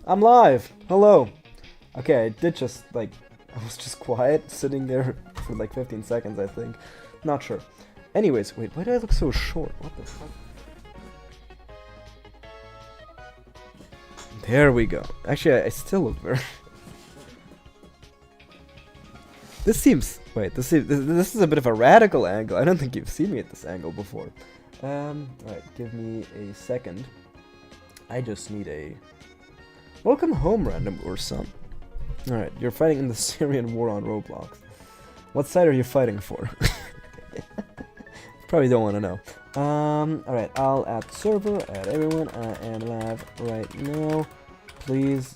I'm live! Hello! Okay, I did just, like, I was just quiet, sitting there for like 15 seconds, I think. Not sure. Anyways, wait, why do I look so short? What the fuck? There we go. Actually, I still look very... This seems... Wait, this is a bit of a radical angle. I don't think you've seen me at this angle before. Alright, give me a second. I just need a... Welcome home, random or son. Alright, you're fighting in the Syrian war on Roblox. What side are you fighting for? Probably don't want to know. Alright, I'll add server, add everyone. I am live right now. Please,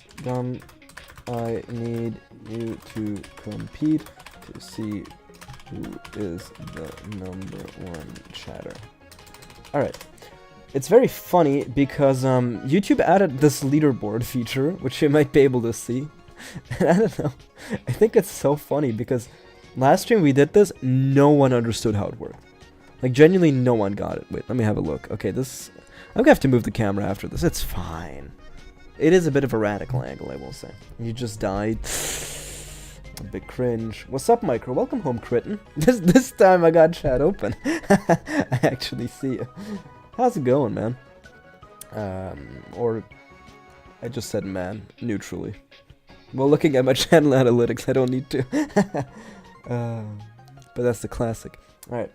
I need you to compete to see who is the #1 chatter. Alright. It's very funny because YouTube added this leaderboard feature, which you might be able to see. And I don't know. I think it's so funny because last stream we did this, no one understood how it worked. Like, genuinely no one got it. Wait, let me have a look. Okay, this... I'm gonna have to move the camera after this. It's fine. It is a bit of a radical angle, I will say. You just died. A bit cringe. What's up, Micro? Welcome home, Critten. This time I got chat open. I actually see you. How's it going, man? Or... I just said man, neutrally. Well, looking at my channel analytics, I don't need to. But that's the classic. Alright.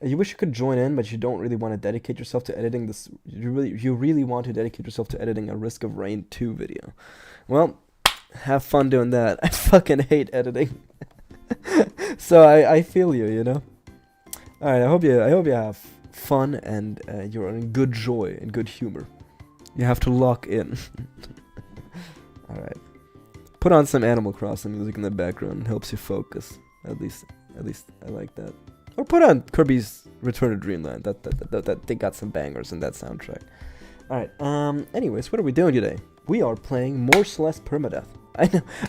You wish you could join in, but you don't really want to dedicate yourself to editing this. You really want to dedicate yourself to editing a Risk of Rain 2 video. Well, have fun doing that. I fucking hate editing. So I feel you, you know. All right, I hope you have fun and you're in good joy and good humor. You have to lock in. All right. Put on some Animal Crossing music in the background. It helps you focus. At least I like that. Or put on Kirby's Return to Dreamland. That they got some bangers in that soundtrack. Alright, anyways, what are we doing today? We are playing more Celeste permadeath.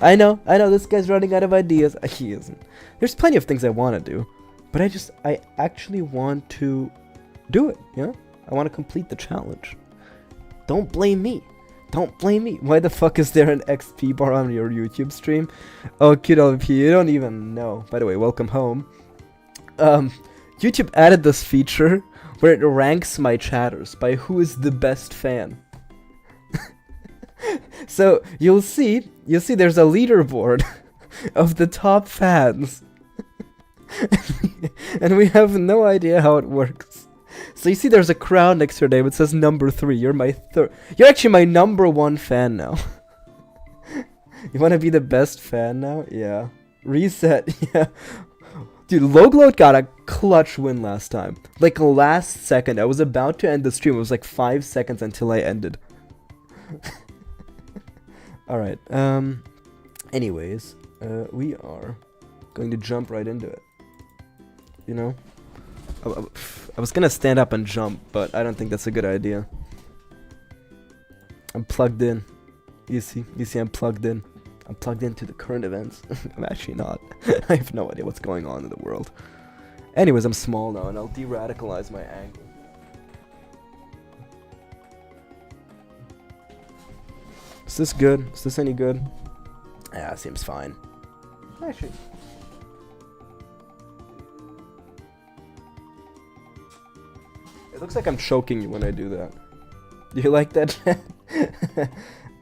I know, this guy's running out of ideas. He isn't. There's plenty of things I want to do. But I actually want to do it, you know? I want to complete the challenge. Don't blame me. Don't blame me. Why the fuck is there an XP bar on your YouTube stream? Oh, cute LP, you don't even know. By the way, welcome home. YouTube added this feature where it ranks my chatters by who is the best fan. So you'll see there's a leaderboard of the top fans. And we have no idea how it works. So you see there's a crown next to your name. It says #3. You're my You're actually my #1 fan now. You want to be the best fan now? Yeah. Reset. Yeah. Dude, Logload got a clutch win last time. Like, last second. I was about to end the stream. It was like 5 seconds until I ended. Alright, anyways, we are going to jump right into it. You know? I was gonna stand up and jump, but I don't think that's a good idea. I'm plugged in. You see, I'm plugged in. I'm plugged into the current events. I'm actually not. I have no idea what's going on in the world. Anyways, I'm small now, and I'll de-radicalize my angle. Is this good? Is this any good? Yeah, seems fine. Actually. It looks like I'm choking you when I do that. Do you like that?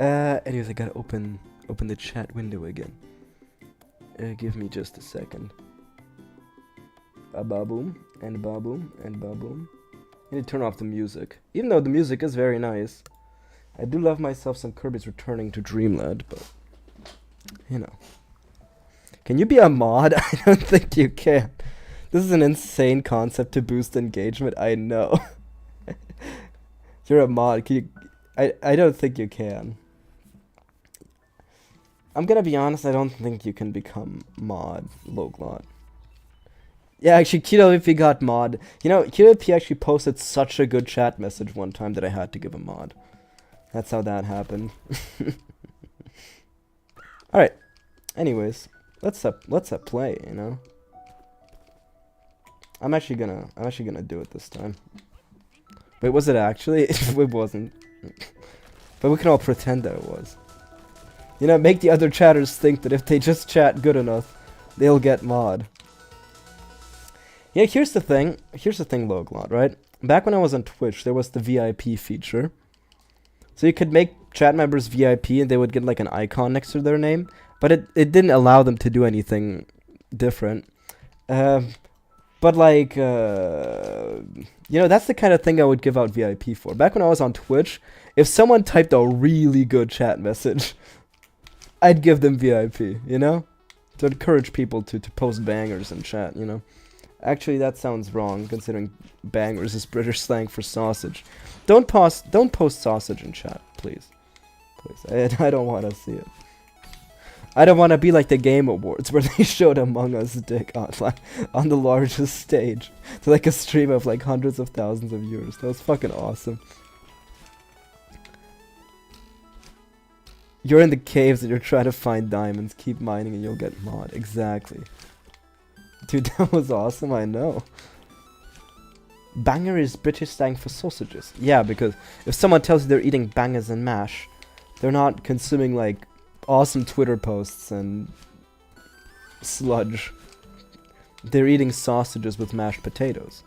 Anyways, I gotta open the chat window again. Give me just a second. Ba-boom, and ba-boom, and ba-boom. I need to turn off the music. Even though the music is very nice. I do love myself some Kirby's Returning to Dreamland, but... You know. Can you be a mod? I don't think you can. This is an insane concept to boost engagement, I know. You're a mod, can you... I don't think you can. I'm gonna be honest, I don't think you can become mod, Loglot. Yeah, actually, QWP got mod. You know, QWP actually posted such a good chat message one time that I had to give a mod. That's how that happened. Alright. Anyways, let's play, you know? I'm actually gonna do it this time. Wait, was it actually? It wasn't. But we can all pretend that it was. You know, make the other chatters think that if they just chat good enough, they'll get mod. Yeah, here's the thing, Loglot, right? Back when I was on Twitch, there was the VIP feature. So you could make chat members VIP and they would get like an icon next to their name. But it didn't allow them to do anything different. But like, you know, that's the kind of thing I would give out VIP for. Back when I was on Twitch, if someone typed a really good chat message, I'd give them VIP, you know? To encourage people to post bangers in chat, you know? Actually, that sounds wrong, considering bangers is British slang for sausage. Don't post sausage in chat, please. Please, I don't want to see it. I don't want to be like the Game Awards where they showed Among Us dick on the largest stage to like a stream of like hundreds of thousands of viewers. That was fucking awesome. You're in the caves and you're trying to find diamonds. Keep mining and you'll get mod. Exactly. Dude, that was awesome, I know. Banger is British slang for sausages. Yeah, because if someone tells you they're eating bangers and mash, they're not consuming like awesome Twitter posts and sludge. They're eating sausages with mashed potatoes.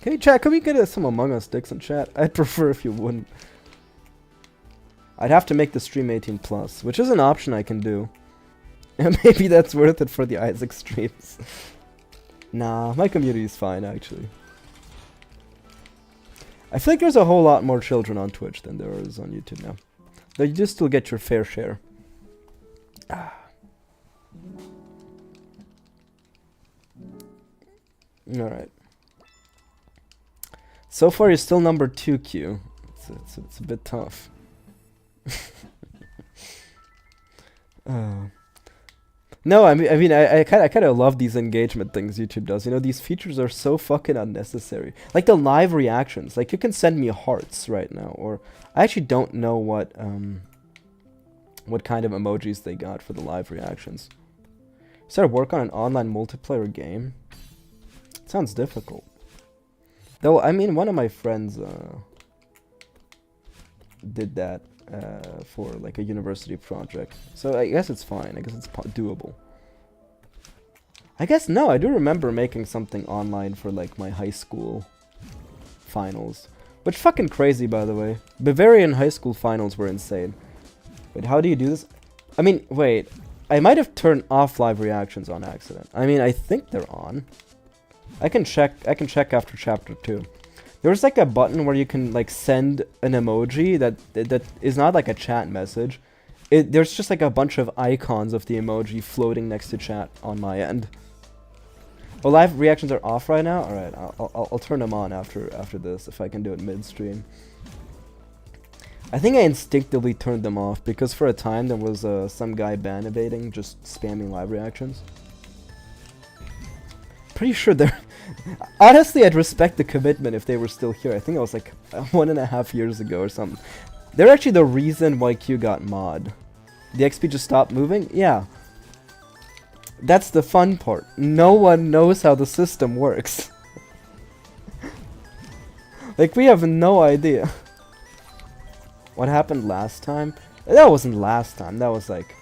Hey chat, can we get some Among Us dicks in chat? I'd prefer if you wouldn't. I'd have to make the stream 18+, which is an option I can do. And maybe that's worth it for the Isaac streams. Nah, my community is fine, actually. I feel like there's a whole lot more children on Twitch than there is on YouTube now. Though you do still get your fair share. Alright. So far you're still number 2, Q. It's a bit tough. No, I mean, I kind of love these engagement things YouTube does. You know, these features are so fucking unnecessary. Like the live reactions. Like you can send me hearts right now, or I actually don't know what kind of emojis they got for the live reactions. Started work on an online multiplayer game. Sounds difficult. Though I mean, one of my friends did that. For like a university project, so I guess it's fine. I guess it's doable. I guess no, I do remember making something online for like my high school finals, which fucking crazy, by the way. Bavarian high school finals were insane. Wait, how do you do this? I mean, wait, I might have turned off live reactions on accident. I mean, I think they're on. I can check after chapter 2. There's like a button where you can like send an emoji that is not like a chat message. There's just like a bunch of icons of the emoji floating next to chat on my end. Well, live reactions are off right now. All right, I'll turn them on after this if I can do it midstream. I think I instinctively turned them off because for a time there was some guy ban evading, just spamming live reactions. Pretty sure they're... Honestly, I'd respect the commitment if they were still here. I think it was like 1.5 years ago or something. They're actually the reason why Q got mod. The XP just stopped moving? Yeah. That's the fun part. No one knows how the system works. Like, we have no idea. What happened last time? That wasn't last time. That was like...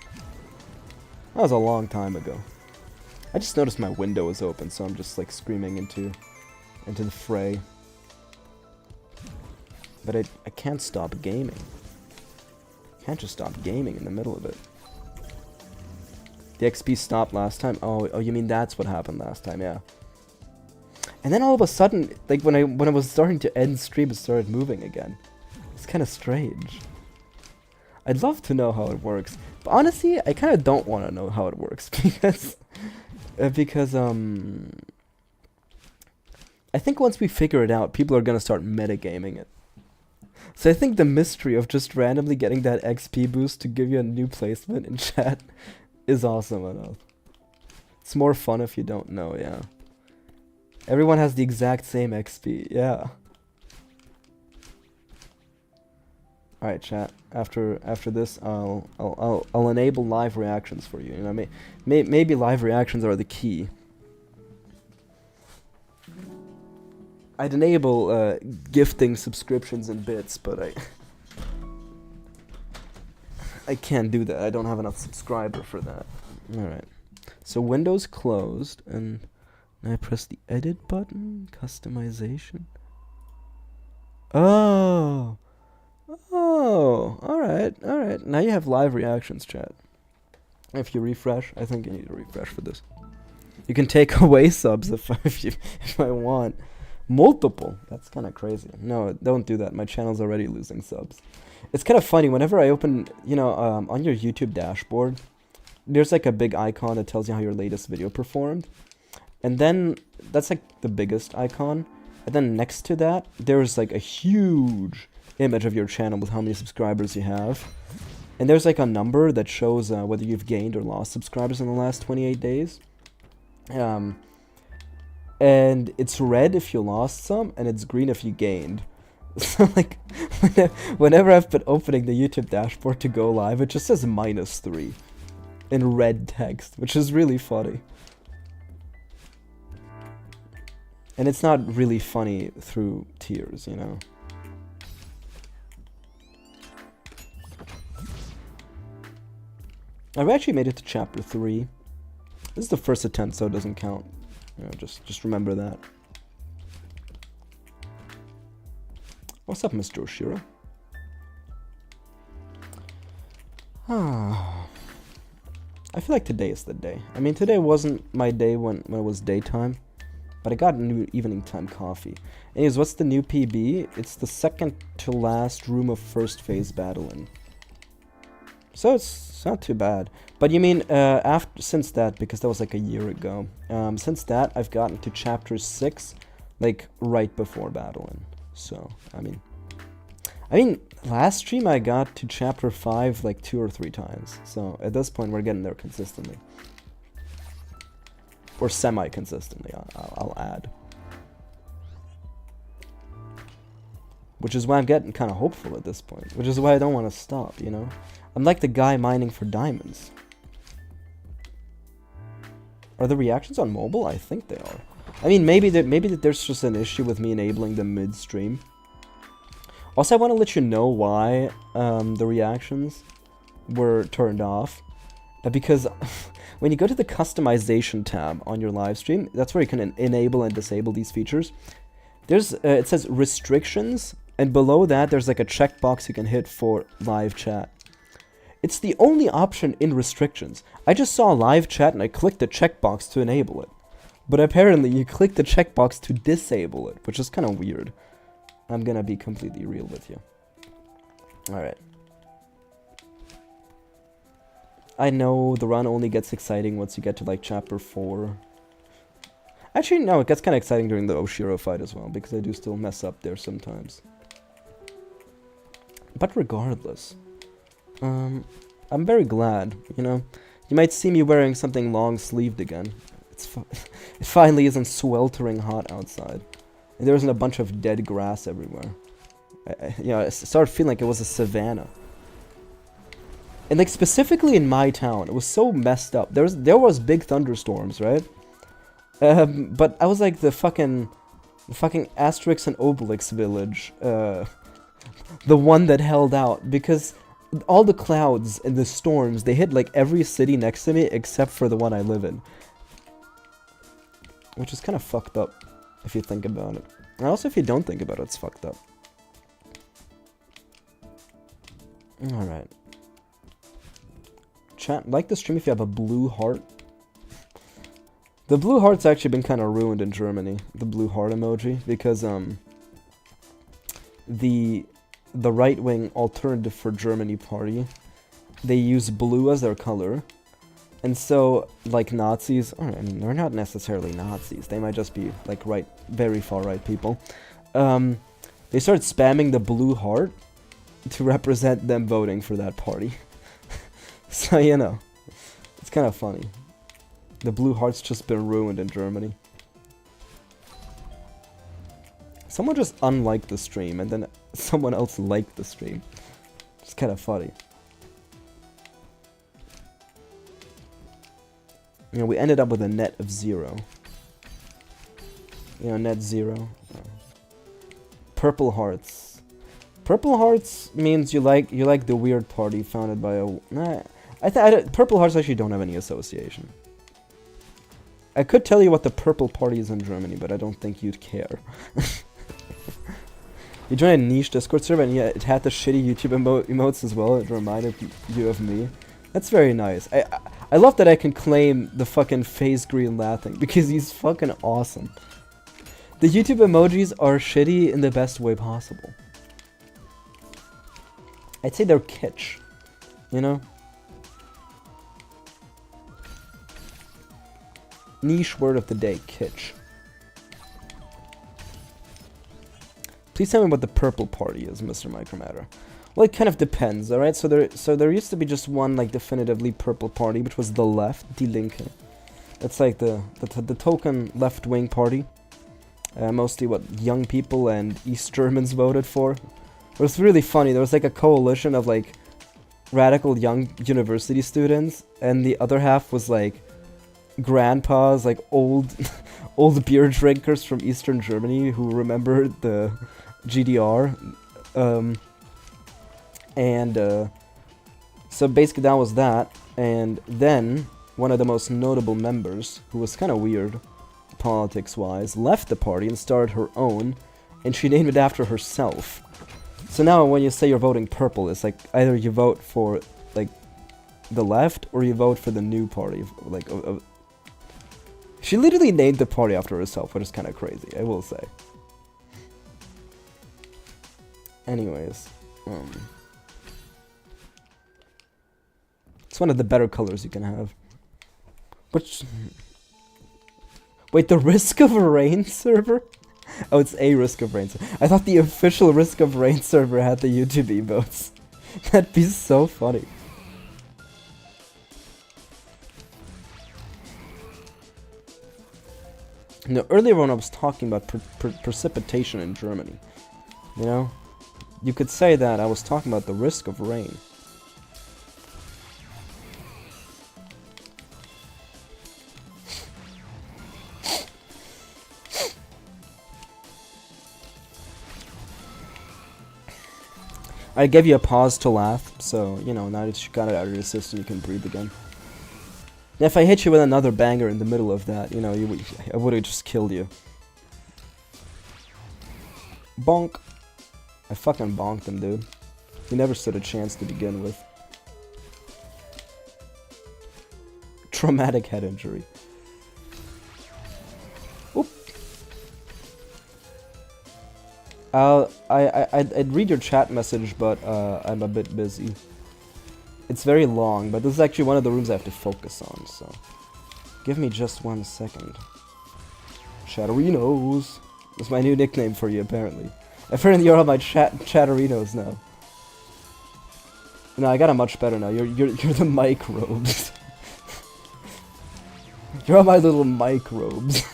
That was a long time ago. I just noticed my window was open, so I'm just like screaming into the fray. But I can't stop gaming. Can't just stop gaming in the middle of it. The XP stopped last time. Oh, you mean that's what happened last time? Yeah. And then all of a sudden, like when I was starting to end stream, it started moving again. It's kind of strange. I'd love to know how it works, but honestly, I kind of don't want to know how it works because I think once we figure it out, people are gonna start metagaming it. So I think the mystery of just randomly getting that XP boost to give you a new placement in chat is awesome enough. It's more fun if you don't know, yeah. Everyone has the exact same XP, yeah. Alright, chat. After this, I'll enable live reactions for you. You know, maybe live reactions are the key. I'd enable gifting subscriptions in bits, but I can't do that. I don't have enough subscriber for that. Alright. So Windows closed, and I press the edit button, customization. Oh, alright. Now you have live reactions, chat. If you refresh, I think you need to refresh for this. You can take away subs if I want. Multiple. That's kind of crazy. No, don't do that. My channel's already losing subs. It's kind of funny. Whenever I open, on your YouTube dashboard, there's like a big icon that tells you how your latest video performed. And then, that's like the biggest icon. And then next to that, there's like a huge image of your channel with how many subscribers you have. And there's like a number that shows whether you've gained or lost subscribers in the last 28 days. And it's red if you lost some, and it's green if you gained. So like, whenever I've been opening the YouTube dashboard to go live, it just says -3 in red text, which is really funny. And it's not really funny through tears, you know? I've actually made it to chapter 3. This is the first attempt, so it doesn't count. You know, just remember that. What's up, Mr. Oshiro? I feel like today is the day. I mean, today wasn't my day when it was daytime, but I got new evening time coffee. Anyways, what's the new PB? It's the second to last room of first phase battling. So it's not too bad. But you mean since that, because that was like a year ago. Since that, I've gotten to chapter 6, like right before battling. So I mean, last stream I got to chapter 5 like 2 or 3 times. So at this point, we're getting there consistently, or semi-consistently. I'll add. Which is why I'm getting kind of hopeful at this point. Which is why I don't want to stop, you know? I'm like the guy mining for diamonds. Are the reactions on mobile? I think they are. I mean, maybe there's just an issue with me enabling them midstream. Also, I want to let you know why the reactions were turned off. Because when you go to the customization tab on your live stream, that's where you can enable and disable these features. There's it says restrictions, and below that there's like a checkbox you can hit for live chat. It's the only option in restrictions. I just saw live chat and I clicked the checkbox to enable it. But apparently you click the checkbox to disable it, which is kind of weird. I'm gonna be completely real with you. Alright. I know the run only gets exciting once you get to like chapter 4. Actually, no, it gets kind of exciting during the Oshiro fight as well, because I do still mess up there sometimes. But regardless, I'm very glad, you know. You might see me wearing something long-sleeved again. It finally isn't sweltering hot outside. And there isn't a bunch of dead grass everywhere. I started feeling like it was a savanna. And like specifically in my town, it was so messed up. There was big thunderstorms, right? But I was like the fucking Asterix and Obelix village, the one that held out, because all the clouds and the storms, they hit like every city next to me except for the one I live in. Which is kind of fucked up, if you think about it. And also if you don't think about it, it's fucked up. Alright. Chat, like the stream if you have a blue heart. The blue heart's actually been kind of ruined in Germany, the blue heart emoji, because the right-wing Alternative for Germany party, they use blue as their color. And so, like Nazis, or I mean, they're not necessarily Nazis, they might just be, like, very far-right people. They started spamming the blue heart to represent them voting for that party. So, you know, it's kind of funny. The blue heart's just been ruined in Germany. Someone just unliked the stream, and then someone else liked the stream. It's kind of funny. You know, we ended up with a net of 0. You know, net 0. Purple Hearts. Purple Hearts means you like the weird party founded by a... Nah, Purple Hearts actually don't have any association. I could tell you what the Purple Party is in Germany, but I don't think you'd care. You joined a niche Discord server, and yeah, it had the shitty YouTube emotes as well. It reminded you of me. That's very nice. I love that I can claim the fucking phase green laughing, because he's fucking awesome. The YouTube emojis are shitty in the best way possible. I'd say they're kitsch, you know? Niche word of the day, kitsch. Please tell me what the Purple Party is, Mr. Mycromator. Well, it kind of depends, alright? So there used to be just one, like, definitively Purple Party, which was the left, Die Linke. It's like the token left-wing party. Mostly what young people and East Germans voted for. It was really funny. There was like a coalition of like radical young university students, and the other half was like grandpas, like old beer drinkers from Eastern Germany who remembered the GDR. So basically that was that. And then one of the most notable members, who was kind of weird politics-wise, left the party and started her own, and she named it after herself. So now when you say you're voting purple, it's like either you vote for like the left or you vote for the new party. Like, she literally named the party after herself, which is kind of crazy, I will say. Anyways, it's one of the better colors you can have. Which... Wait, the Risk of Rain server? Oh, it's a Risk of Rain server. I thought the official Risk of Rain server had the YouTube emotes. That'd be so funny. No, earlier when I was talking about precipitation in Germany, you know, you could say that I was talking about the Risk of Rain. I gave you a pause to laugh, so, you know, now that you got it out of your system, you can breathe again. If I hit you with another banger in the middle of that, you know, I would have just killed you. Bonk. I fucking bonked him, dude. He never stood a chance to begin with. Traumatic head injury. Oop. I'd read your chat message, but I'm a bit busy. It's very long, but this is actually one of the rooms I have to focus on, so... Give me just 1 second. Chatterinos! That's my new nickname for you, apparently. Apparently you're on my Chatterinos now. No, I got it much better now. You're the Mycrobes. You're on my little Mycrobes.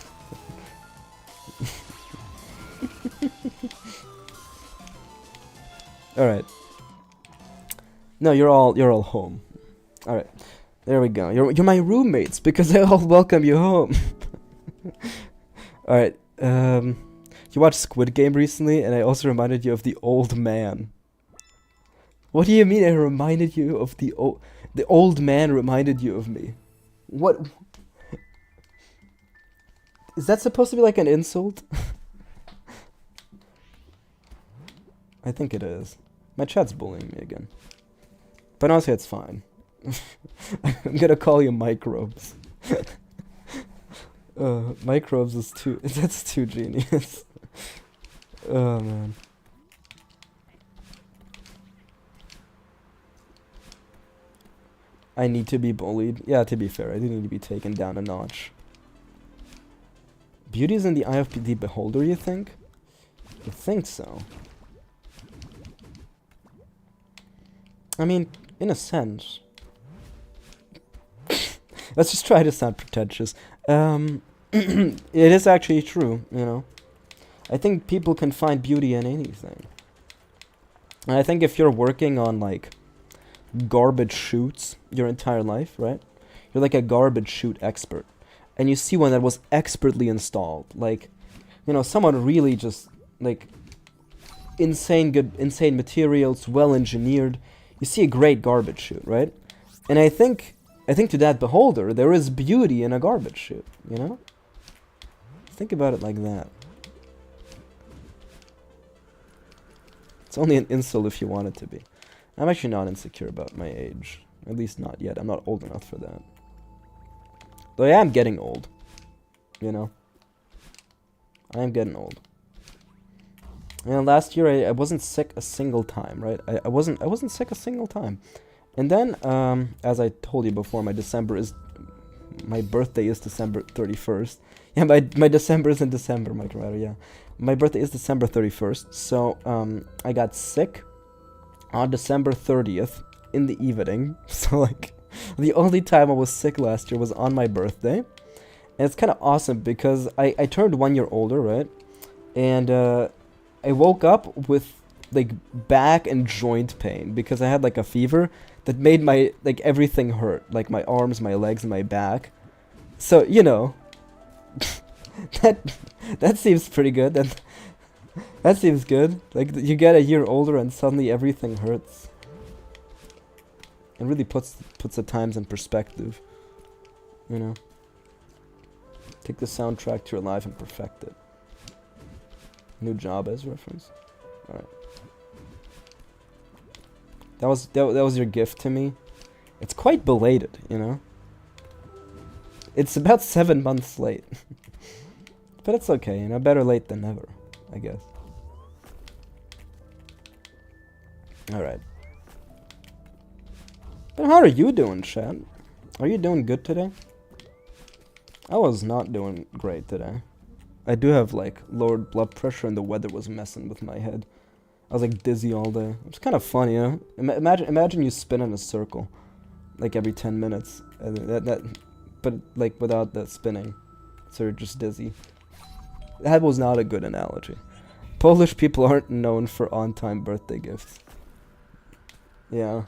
Alright. No, you're all home. Alright. There we go. You're my roommates because they all welcome you home. Alright. You watched Squid Game recently, and I also reminded you of the old man. What do you mean I reminded you of the old man reminded you of me? What? Is that supposed to be like an insult? I think it is. My chat's bullying me again. But honestly, it's fine. I'm gonna call you Microbes. Microbes is too... That's too genius. Oh, man. I need to be bullied. Yeah, to be fair, I do need to be taken down a notch. Beauty is in the eye of the beholder, you think? I think so. I mean, in a sense. Let's just try to sound pretentious. It is actually true, you know. I think people can find beauty in anything. And I think if you're working on, like, garbage chutes your entire life, right? You're like a garbage chute expert. And you see one that was expertly installed. Like, you know, someone really just, like, insane good, insane materials, well engineered. You see a great garbage chute, right? And I think to that beholder, there is beauty in a garbage chute, you know? Think about it like that. It's only an insult if you want it to be. I'm actually not insecure about my age. At least not yet. I'm not old enough for that. Though I am getting old. You know? I am getting old. And last year I wasn't sick a single time, right? I wasn't sick a single time. And then, as I told you before, my birthday is December 31st. Yeah, my December is in December, Mycromator, yeah. My birthday is December 31st, so I got sick on December 30th in the evening. So, like, the only time I was sick last year was on my birthday. And it's kind of awesome because I turned 1 year older, right? And I woke up with, like, back and joint pain because I had, like, a fever that made my, like, everything hurt. Like, my arms, my legs, and my back. So, you know, that seems pretty good. That seems good. Like, you get a year older and suddenly everything hurts. It really puts the times in perspective. You know? Take the soundtrack to your life and perfect it. New job as reference. Alright. That was your gift to me. It's quite belated, you know? It's about 7 months late. But it's okay, you know, better late than never, I guess. Alright. But how are you doing, chat? Are you doing good today? I was not doing great today. I do have, like, lowered blood pressure and the weather was messing with my head. I was, like, dizzy all day. It's kind of funny, you know? Imagine you spin in a circle, like, every 10 minutes. But, like, without the spinning. So you're just dizzy. That was not a good analogy. Polish people aren't known for on-time birthday gifts. Yeah.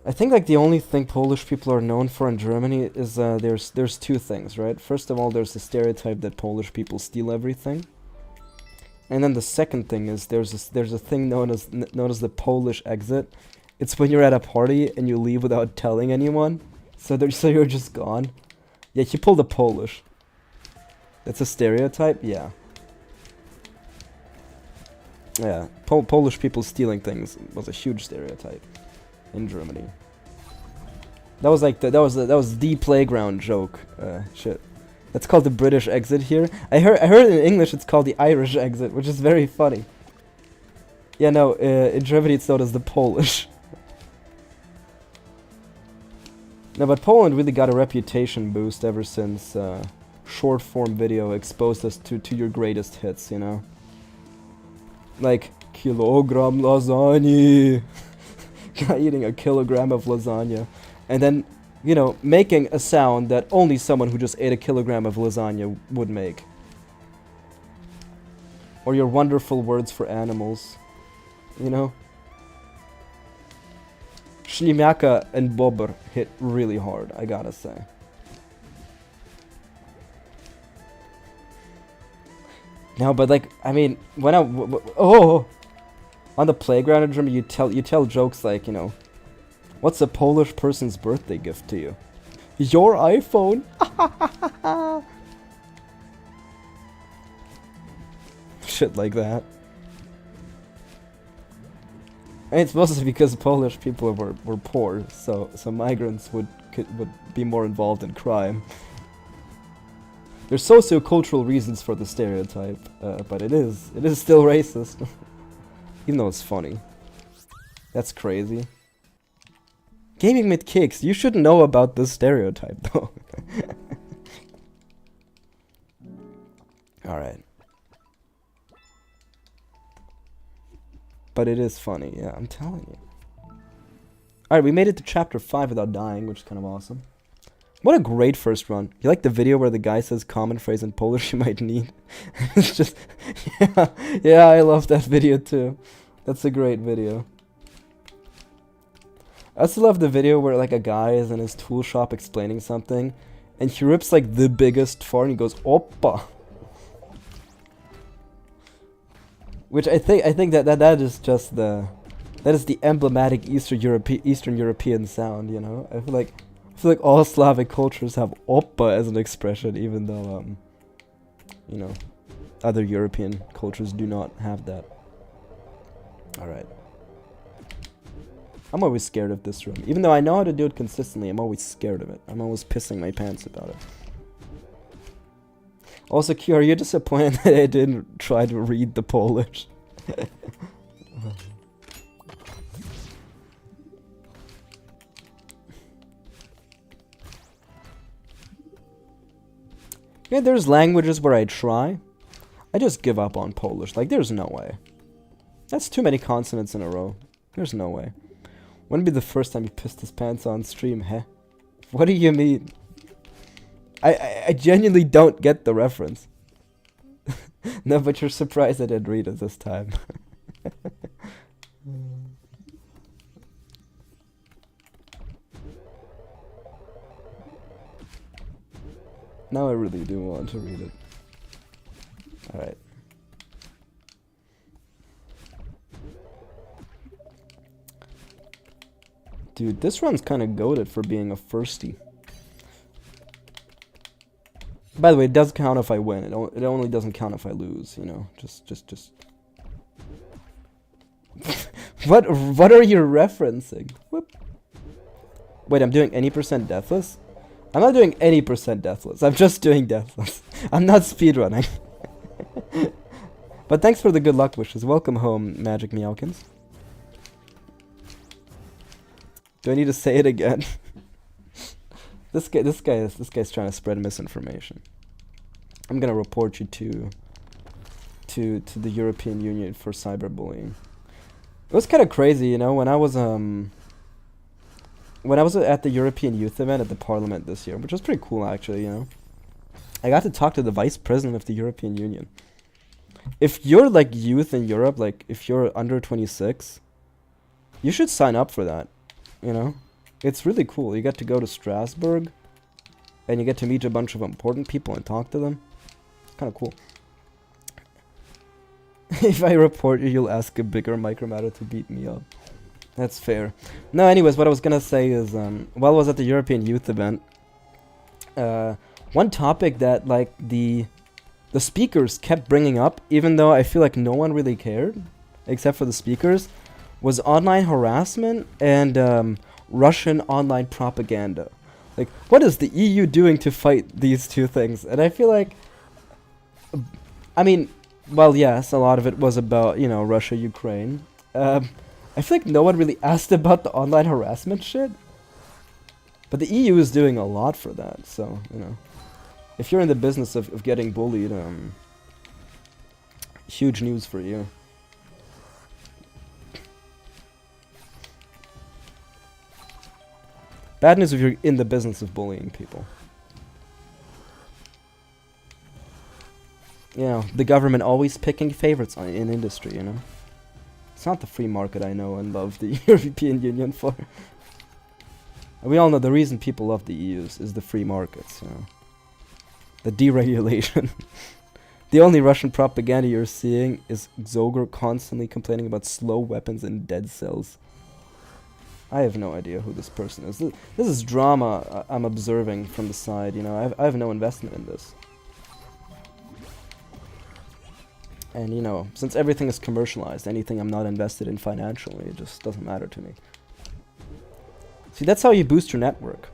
I think, like, the only thing Polish people are known for in Germany is, there's two things, right? First of all, there's the stereotype that Polish people steal everything. And then the second thing is there's a thing known as the Polish exit. It's when you're at a party and you leave without telling anyone. So you're just gone. Yeah, he pulled a Polish. That's a stereotype? Yeah. Yeah, Polish people stealing things was a huge stereotype in Germany. That was like that was the playground joke. Shit. That's called the British exit here. I heard in English it's called the Irish exit, which is very funny. Yeah, no, in Germany it's known as the Polish. No, but Poland really got a reputation boost ever since short form video exposed us to your greatest hits, you know? Like, kilogram lasagna. Guy eating a kilogram of lasagna. And then, you know, making a sound that only someone who just ate a kilogram of lasagna would make. Or your wonderful words for animals. You know? Ślimaka and Bobber hit really hard, I gotta say. No, but like, I mean, when on the playground in Germany, you tell jokes like, you know, what's a Polish person's birthday gift to you? Your iPhone. Shit like that. And it's mostly because Polish people were poor, so migrants would be more involved in crime. There's socio-cultural reasons for the stereotype, but it is still racist. Even though it's funny. That's crazy. Gaming with kicks, you should know about this stereotype though. Alright. But it is funny, yeah, I'm telling you. Alright, we made it to chapter 5 without dying, which is kind of awesome. What a great first run. You like the video where the guy says common phrase in Polish you might need? It's just... yeah, I love that video too. That's a great video. I also love the video where like a guy is in his tool shop explaining something, and he rips like the biggest fart and he goes, Oppa! Which I think that is just the emblematic Eastern European sound, you know. I feel like all Slavic cultures have oppa as an expression, even though you know, other European cultures do not have that. All right. I'm always scared of this room. Even though I know how to do it consistently, I'm always scared of it. I'm always pissing my pants about it. Also, Q, are you disappointed that I didn't try to read the Polish? Yeah, there's languages where I try. I just give up on Polish. Like, there's no way. That's too many consonants in a row. There's no way. Wouldn't be the first time you pissed his pants on stream, heh? What do you mean? I genuinely don't get the reference. No, but you're surprised I didn't read it this time. Now I really do want to read it. Alright. Dude, this run's kind of goated for being a firstie. By the way, it does count if I win. It only doesn't count if I lose, you know. Just. What are you referencing? Whoop. Wait, I'm doing any percent deathless? I'm not doing any percent deathless. I'm just doing deathless. I'm not speedrunning. But thanks for the good luck wishes. Welcome home, Magic Meowkins. Do I need to say it again? This guy's trying to spread misinformation. I'm gonna report you to the European Union for cyberbullying. It was kind of crazy, you know, when I was at the European Youth event at the Parliament this year, which was pretty cool actually, you know. I got to talk to the Vice President of the European Union. If you're like youth in Europe, like if you're under 26, you should sign up for that. You know, it's really cool. You get to go to Strasbourg, and you get to meet a bunch of important people and talk to them. It's kind of cool. If I report you, you'll ask a bigger Mycromator to beat me up. That's fair. No, anyways, what I was gonna say is, while I was at the European Youth event, one topic that like the speakers kept bringing up, even though I feel like no one really cared, except for the speakers, was online harassment and Russian online propaganda. Like, what is the EU doing to fight these two things? And I feel like, I mean, well, yes, a lot of it was about, you know, Russia, Ukraine. I feel like no one really asked about the online harassment shit. But the EU is doing a lot for that, so, you know. If you're in the business of getting bullied, huge news for you. Bad news if you're in the business of bullying people. You know, the government always picking favorites in industry, you know. It's not the free market I know and love the European Union for. And we all know the reason people love the EU is the free markets, you know. The deregulation. The only Russian propaganda you're seeing is Zogor constantly complaining about slow weapons and dead cells. I have no idea who this person is. This is drama I'm observing from the side, you know. I have no investment in this. And, you know, since everything is commercialized, anything I'm not invested in financially, it just doesn't matter to me. See, that's how you boost your network.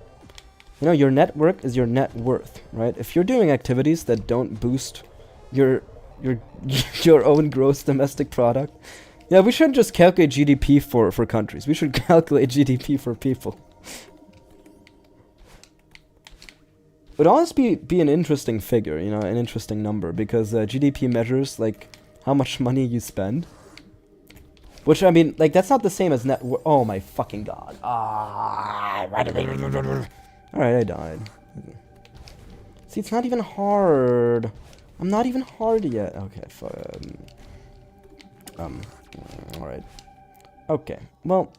You know, your network is your net worth, right? If you're doing activities that don't boost your own gross domestic product, yeah, we shouldn't just calculate GDP for countries. We should calculate GDP for people. It would honestly be an interesting figure, you know, an interesting number, because GDP measures, like, how much money you spend. Which, I mean, like, that's not the same as net worth. Oh my fucking god. Alright, I died. See, it's not even hard. I'm not even hard yet. Okay, alright. Okay, well,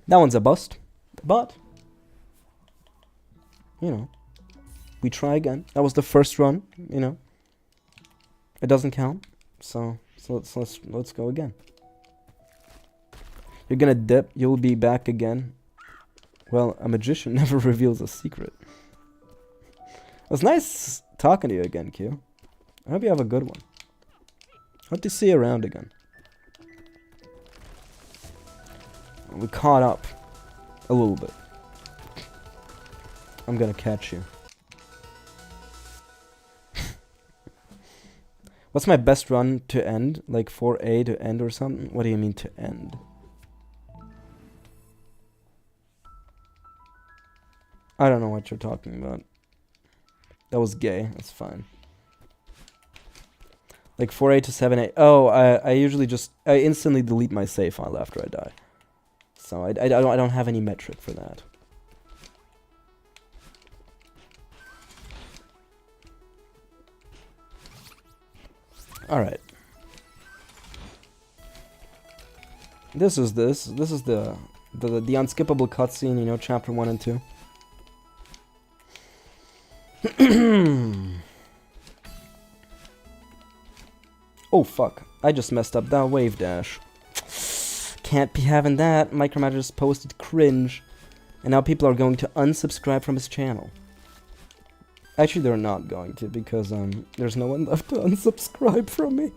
that one's a bust. But, you know, we try again. That was the first run, you know. It doesn't count. So let's go again. You're gonna dip. You'll be back again. Well, a magician never reveals a secret. It was nice talking to you again, Q. I hope you have a good one. Hope to see you around again. We caught up a little bit. I'm gonna catch you. What's my best run to end? Like 4A to end or something? What do you mean to end? I don't know what you're talking about. That was gay. That's fine. Like 4A to 7A. Oh, I usually just... I instantly delete my save file after I die. So I don't have any metric for that. Alright. This is the unskippable cutscene, you know, chapter 1 and 2. Oh fuck, I just messed up that wave dash. Can't be having that. Mycromator just posted cringe. And now people are going to unsubscribe from his channel. Actually, they're not going to, because there's no one left to unsubscribe from me.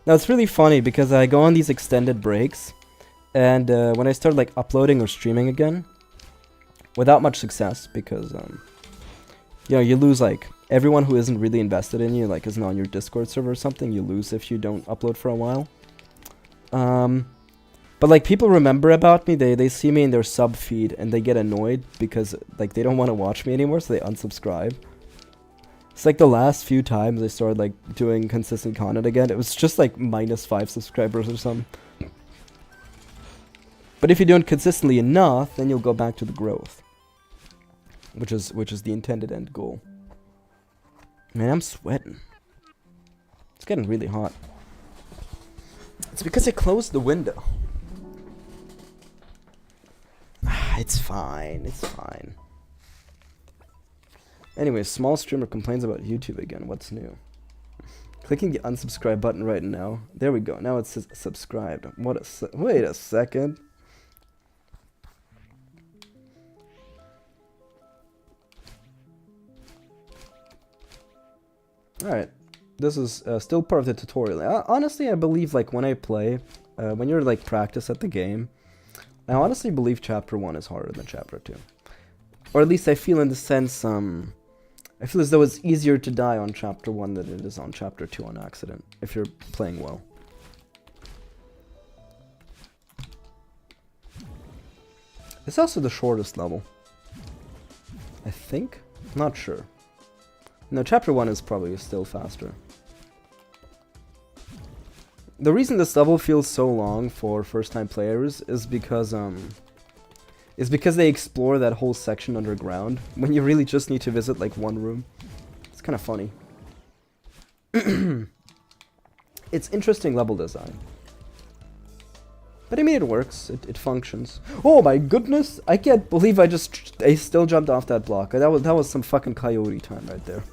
Now, it's really funny, because I go on these extended breaks, and when I start, like, uploading or streaming again, without much success, because, you know, you lose, like, everyone who isn't really invested in you, like, isn't on your Discord server or something, you lose if you don't upload for a while. But like people remember about me, they see me in their sub feed and they get annoyed because like they don't want to watch me anymore, so they unsubscribe. It's like the last few times I started like doing consistent content again, it was just like -5 subscribers or something. But if you do it consistently enough, then you'll go back to the growth, which is the intended end goal. Man, I'm sweating. It's getting really hot. It's because I closed the window. It's fine, it's fine. Anyway, small streamer complains about YouTube again. What's new? Clicking the unsubscribe button right now. There we go. Now it says subscribed. What a wait a second. Alright. This is still part of the tutorial. Honestly, I believe like when I play, when you're like practice at the game, I honestly believe chapter 1 is harder than chapter 2. Or at least I feel in the sense, I feel as though it's easier to die on chapter 1 than it is on chapter 2 on accident, if you're playing well. It's also the shortest level. I think? Not sure. No, chapter 1 is probably still faster. The reason this level feels so long for first-time players is because they explore that whole section underground when you really just need to visit like one room. It's kind of funny. It's interesting level design. But I mean, it works. It functions. Oh my goodness! I can't believe I still jumped off that block. That was some fucking coyote time right there.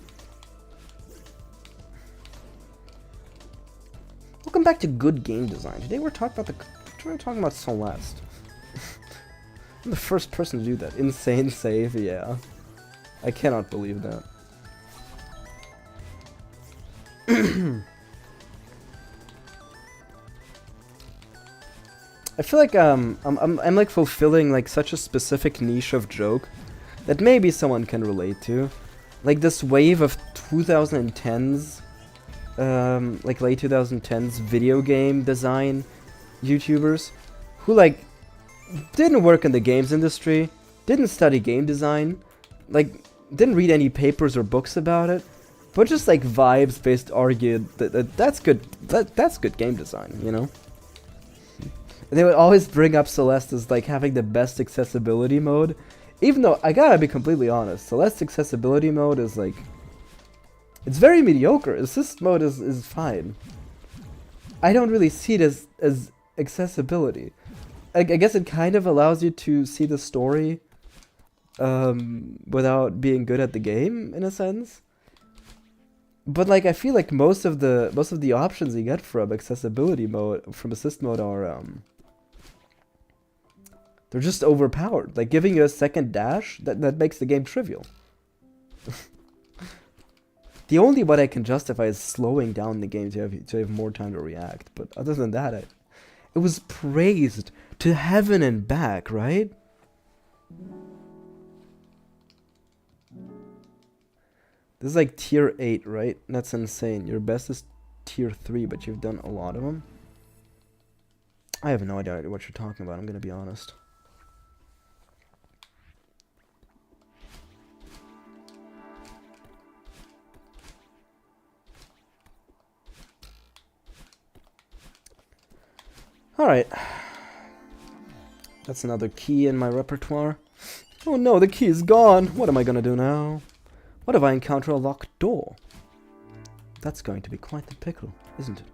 Welcome back to good game design. Today we're talking about Celeste. I'm the first person to do that. Insane save, yeah. I cannot believe that. I feel like I'm like fulfilling like such a specific niche of joke that maybe someone can relate to. Like this wave of 2010s, like late 2010s video game design YouTubers who like didn't work in the games industry, didn't study game design, like didn't read any papers or books about it, but just like vibes-based argued that's good game design, you know? And they would always bring up Celeste as like having the best accessibility mode, even though I gotta be completely honest, Celeste's accessibility mode is like, it's very mediocre. Assist mode is fine. I don't really see it as accessibility. I guess it kind of allows you to see the story without being good at the game, in a sense. But like I feel like most of the options you get from accessibility mode from assist mode are they're just overpowered. Like giving you a second dash that makes the game trivial. The only what I can justify is slowing down the game to have more time to react. But other than that, it was praised to heaven and back, right? This is like tier 8, right? That's insane. Your best is tier 3, but you've done a lot of them. I have no idea what you're talking about, I'm gonna be honest. Alright. That's another key in my repertoire. Oh no, the key is gone! What am I gonna do now? What if I encounter a locked door? That's going to be quite the pickle, isn't it?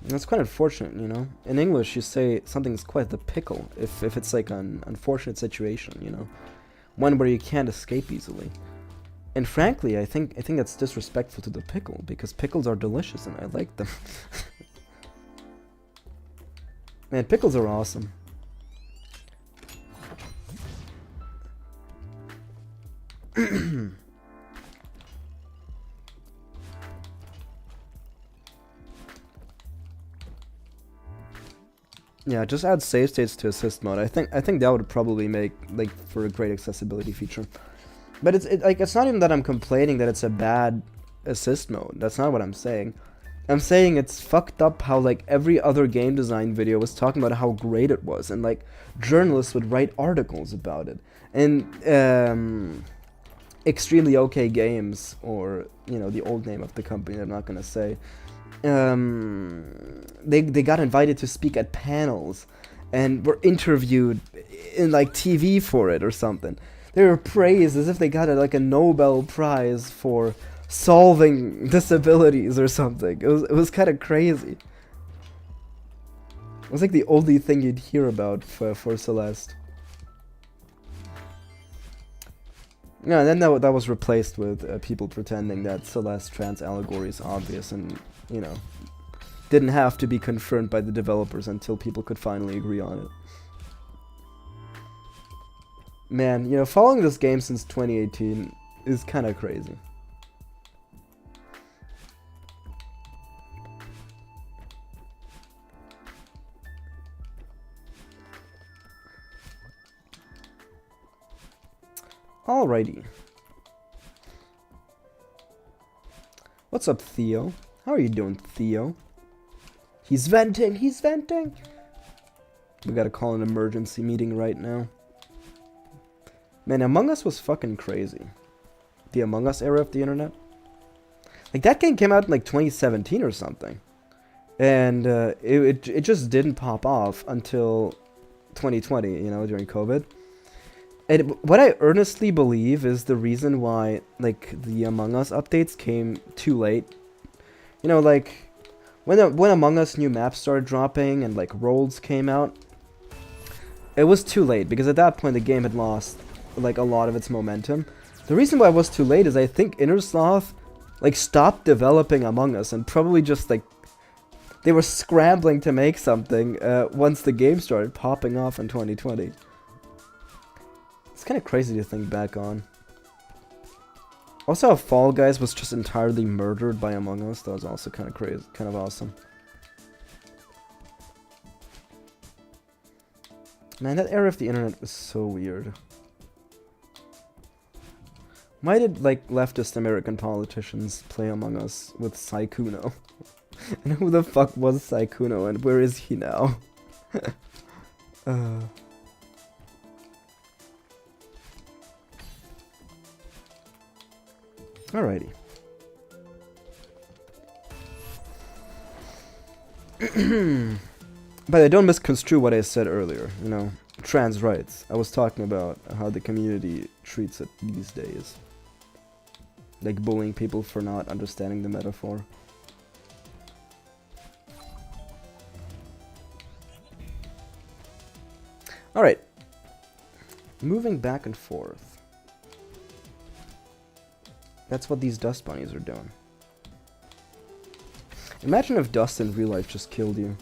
That's quite unfortunate, you know? In English, you say something's quite the pickle if it's like an unfortunate situation, you know? One where you can't escape easily. And frankly, I think that's disrespectful to the pickle, because pickles are delicious and I like them. Man, pickles are awesome. Yeah, just add save states to assist mode. I think that would probably make like for a great accessibility feature. But it's not even that I'm complaining that it's a bad assist mode. That's not what I'm saying. I'm saying it's fucked up how like every other game design video was talking about how great it was, and like journalists would write articles about it. And Extremely OK Games, or you know the old name of the company, I'm not gonna say. They got invited to speak at panels and were interviewed in like TV for it or something. They were praised as if they got like a Nobel Prize for solving disabilities or something. It was kind of crazy. It was like the only thing you'd hear about for Celeste. Yeah, and then that was replaced with people pretending that Celeste trans allegory is obvious and, you know, didn't have to be confirmed by the developers until people could finally agree on it. Man, you know, following this game since 2018 is kind of crazy. Alrighty. What's up, Theo? How are you doing, Theo? He's venting! He's venting! We gotta call an emergency meeting right now. Man, Among Us was fucking crazy. The Among Us era of the internet. Like, that game came out in like 2017 or something. And it just didn't pop off until 2020, you know, during COVID. And what I earnestly believe is the reason why, like, the Among Us updates came too late. You know, like, when Among Us new maps started dropping and, like, roles came out, it was too late, because at that point the game had lost, like, a lot of its momentum. The reason why it was too late is I think Innersloth, like, stopped developing Among Us and probably just, like, they were scrambling to make something once the game started popping off in 2020. It's kind of crazy to think back on. Also, how Fall Guys was just entirely murdered by Among Us. That was also kind of crazy, kind of awesome. Man, that era of the internet was so weird. Why did, like, leftist American politicians play Among Us with Saikuno? And who the fuck was Saikuno, and where is he now? Alrighty. But I don't misconstrue what I said earlier, you know, trans rights. I was talking about how the community treats it these days. Like bullying people for not understanding the metaphor. Alright. Moving back and forth. That's what these dust bunnies are doing. Imagine if dust in real life just killed you.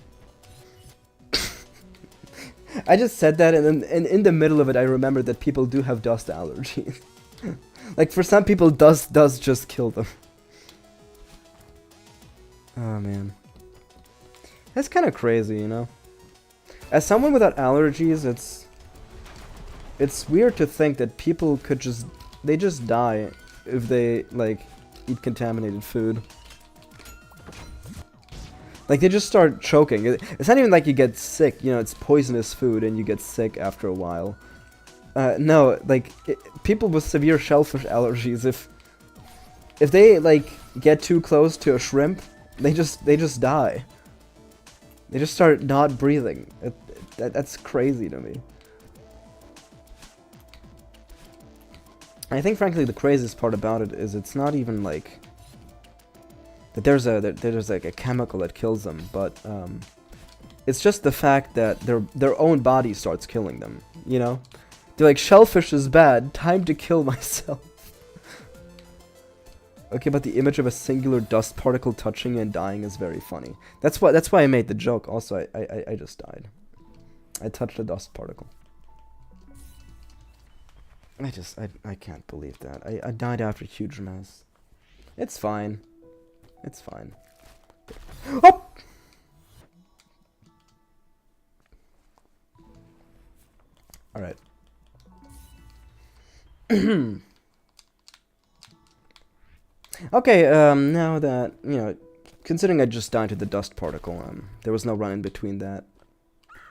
I just said that, and then in the middle of it, I remembered that people do have dust allergies. Like, for some people, dust does just kill them. Oh, man. That's kind of crazy, you know? As someone without allergies, it's weird to think that people could just... They just die if they, like, eat contaminated food. Like, they just start choking. It's not even like you get sick, you know, it's poisonous food and you get sick after a while. No, like, people with severe shellfish allergies, if they, like, get too close to a shrimp, they just die. They just start not breathing. That's crazy to me. I think, frankly, the craziest part about it is it's not even, like... that there's like a chemical that kills them, but it's just the fact that their own body starts killing them, you know? They're like, shellfish is bad, time to kill myself. Okay, but the image of a singular dust particle touching you and dying is very funny. That's why I made the joke. Also, I just died. I touched a dust particle. I can't believe that. I died after a huge mess. It's fine. It's fine. Oh! Alright. Okay, now that, you know, considering I just died to the dust particle, there was no run in between that.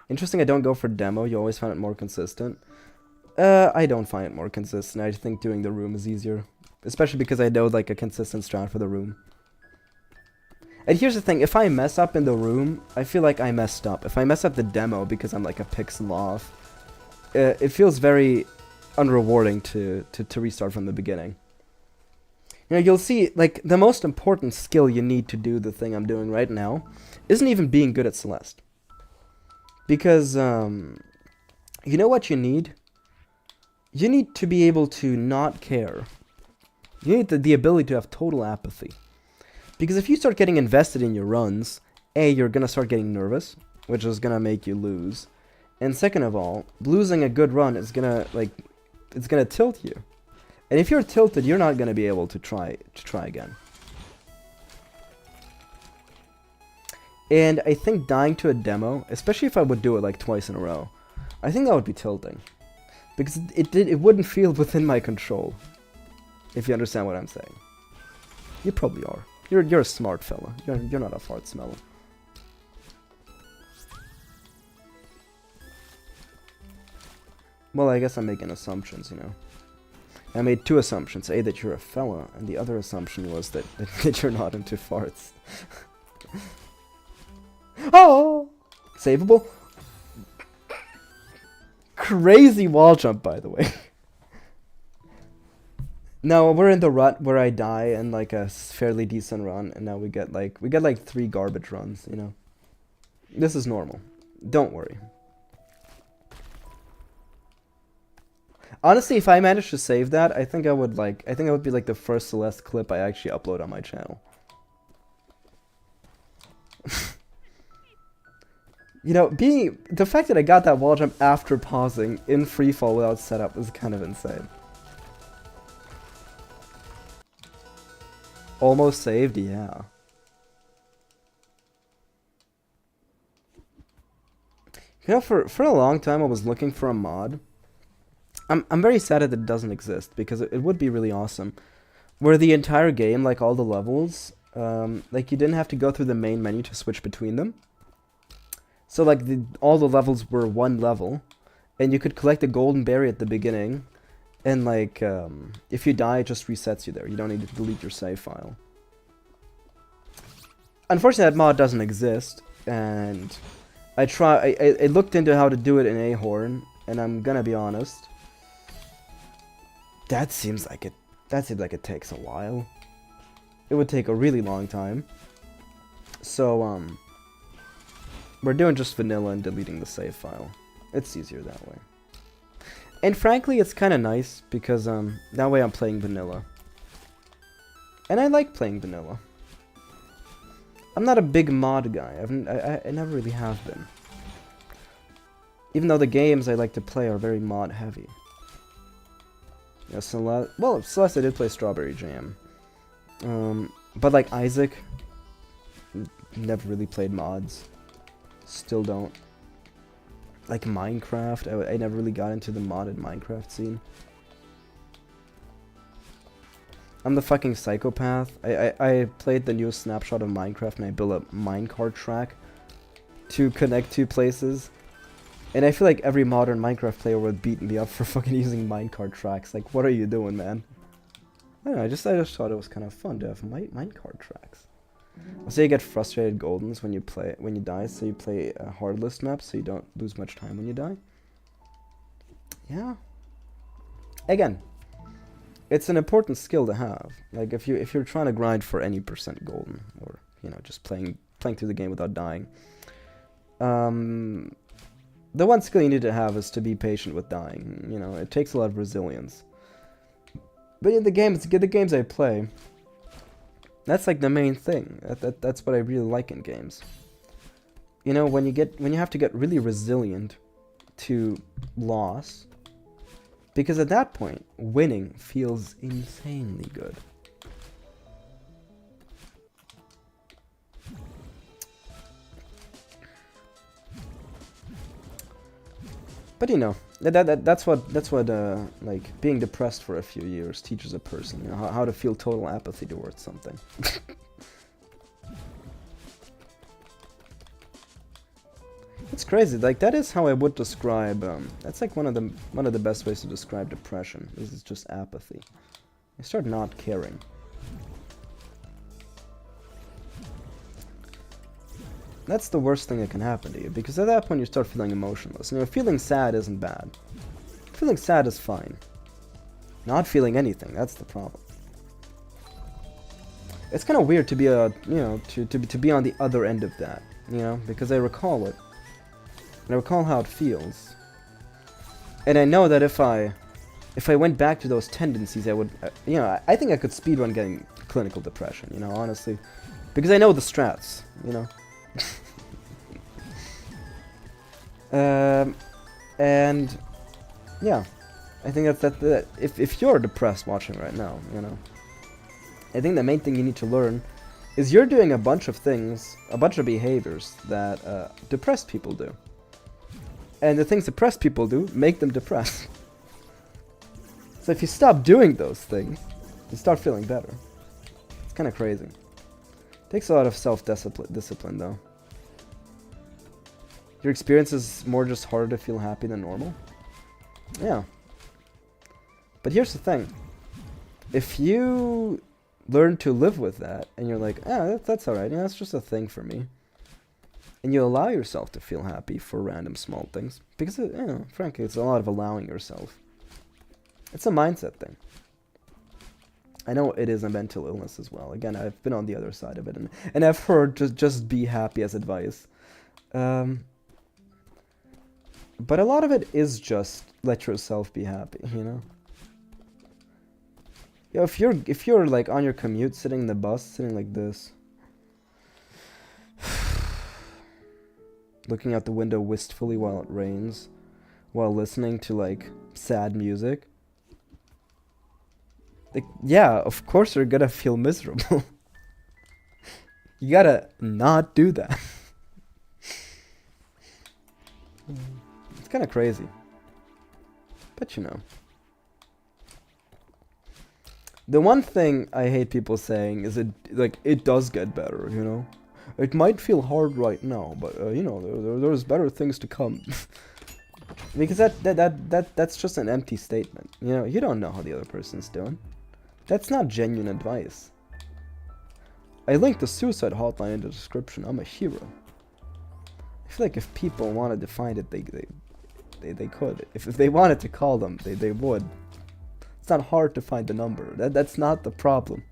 Interesting, I don't go for demo, you always find it more consistent. I don't find it more consistent, I think doing the room is easier. Especially because I know, like, a consistent strat for the room. And here's the thing, if I mess up in the room, I feel like I messed up. If I mess up the demo because I'm like a pixel off, it feels very unrewarding to restart from the beginning. You know, you'll see, like, the most important skill you need to do the thing I'm doing right now isn't even being good at Celeste. Because, you know what you need? You need to be able to not care. You need the ability to have total apathy. Because if you start getting invested in your runs, A, you're going to start getting nervous, which is going to make you lose. And second of all, losing a good run is going to, like, it's going to tilt you. And if you're tilted, you're not going to be able to try again. And I think dying to a demo, especially if I would do it like twice in a row, I think that would be tilting. Because it wouldn't feel within my control. If you understand what I'm saying. You probably are. You're a smart fella. You're not a fart smeller. Well, I guess I'm making assumptions, you know. I made two assumptions. A, that you're a fella, and the other assumption was that you're not into farts. Oh! Saveable? Crazy wall jump, by the way. No, we're in the rut where I die in like a fairly decent run, and now we get like 3 garbage runs, you know. This is normal. Don't worry. Honestly, if I managed to save that, I think I would be like the first Celeste clip I actually upload on my channel. You know, the fact that I got that wall jump after pausing in freefall without setup is kind of insane. Almost saved, yeah. You know, for a long time I was looking for a mod. I'm very sad that it doesn't exist, because it would be really awesome. Where the entire game, like all the levels, like you didn't have to go through the main menu to switch between them. So like all the levels were one level, and you could collect a golden berry at the beginning, and like if you die, it just resets you there. You don't need to delete your save file. Unfortunately, that mod doesn't exist, and I looked into how to do it in Ahorn, and I'm gonna be honest. That seems like it takes a while. It would take a really long time. So we're doing just vanilla and deleting the save file. It's easier that way. And frankly, it's kind of nice because that way I'm playing vanilla. And I like playing vanilla. I'm not a big mod guy. I never really have been. Even though the games I like to play are very mod heavy. Yeah, Celeste I did play Strawberry Jam. But like Isaac, never really played mods. Still don't. Like Minecraft, I never really got into the modded Minecraft scene. I'm the fucking psychopath. I played the newest snapshot of Minecraft and I built a minecart track to connect two places. And I feel like every modern Minecraft player would beat me up for fucking using minecart tracks. Like, what are you doing, man? I don't know, I just thought it was kind of fun to have minecart tracks. So you get frustrated goldens when you die, so you play a hard list map so you don't lose much time when you die. Yeah. Again, it's an important skill to have. Like if you're trying to grind for any percent golden, or you know, just playing through the game without dying. The one skill you need to have is to be patient with dying. You know, it takes a lot of resilience. But in the games I play, that's like the main thing. That's what I really like in games. You know, when you have to get really resilient to loss, because at that point, winning feels insanely good. But you know, that's what like being depressed for a few years teaches a person, you know, how to feel total apathy towards something. It's crazy. Like that is how I would describe. That's like one of the best ways to describe depression. Is just apathy. You start not caring. That's the worst thing that can happen to you, because at that point you start feeling emotionless. You know, feeling sad isn't bad. Feeling sad is fine. Not feeling anything, that's the problem. It's kind of weird to be to be on the other end of that, you know, because I recall it. And I recall how it feels. And I know that if I went back to those tendencies, I would, you know, I think I could speedrun getting clinical depression, you know, honestly. Because I know the strats, you know. And yeah, I think that if you're depressed watching right now, you know, I think the main thing you need to learn is you're doing a bunch of things, a bunch of behaviors that depressed people do. And the things depressed people do make them depressed. So if you stop doing those things, you start feeling better. It's kind of crazy. Takes a lot of self-discipline though. Your experience is more just harder to feel happy than normal? Yeah. But here's the thing. If you learn to live with that, and you're like, that's alright, yeah, that's just a thing for me. And you allow yourself to feel happy for random small things. Because, you know, frankly, it's a lot of allowing yourself. It's a mindset thing. I know it is a mental illness as well. Again, I've been on the other side of it. And I've heard just be happy as advice. But a lot of it is just let yourself be happy, you know? You know, if you're like on your commute, sitting in the bus, sitting like this, looking out the window wistfully while it rains, while listening to like sad music, like, yeah, of course you're gonna feel miserable. You gotta not do that. It's kind of crazy. But you know. The one thing I hate people saying is it does get better, you know? It might feel hard right now, but you know, there's better things to come. Because that's just an empty statement. You know, you don't know how the other person's doing. That's not genuine advice. I linked the suicide hotline in the description. I'm a hero. I feel like if people wanted to find it, they could. If they wanted to call them, they would. It's not hard to find the number. That's not the problem.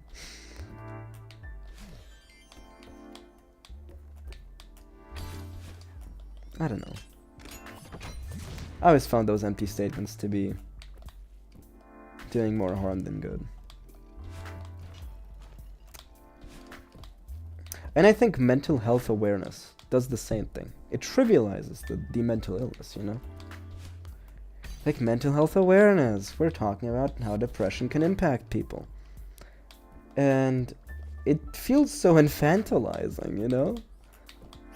I don't know. I always found those empty statements to be doing more harm than good. And I think mental health awareness does the same thing. It trivializes the mental illness, you know? Like mental health awareness. We're talking about how depression can impact people. And it feels so infantilizing, you know?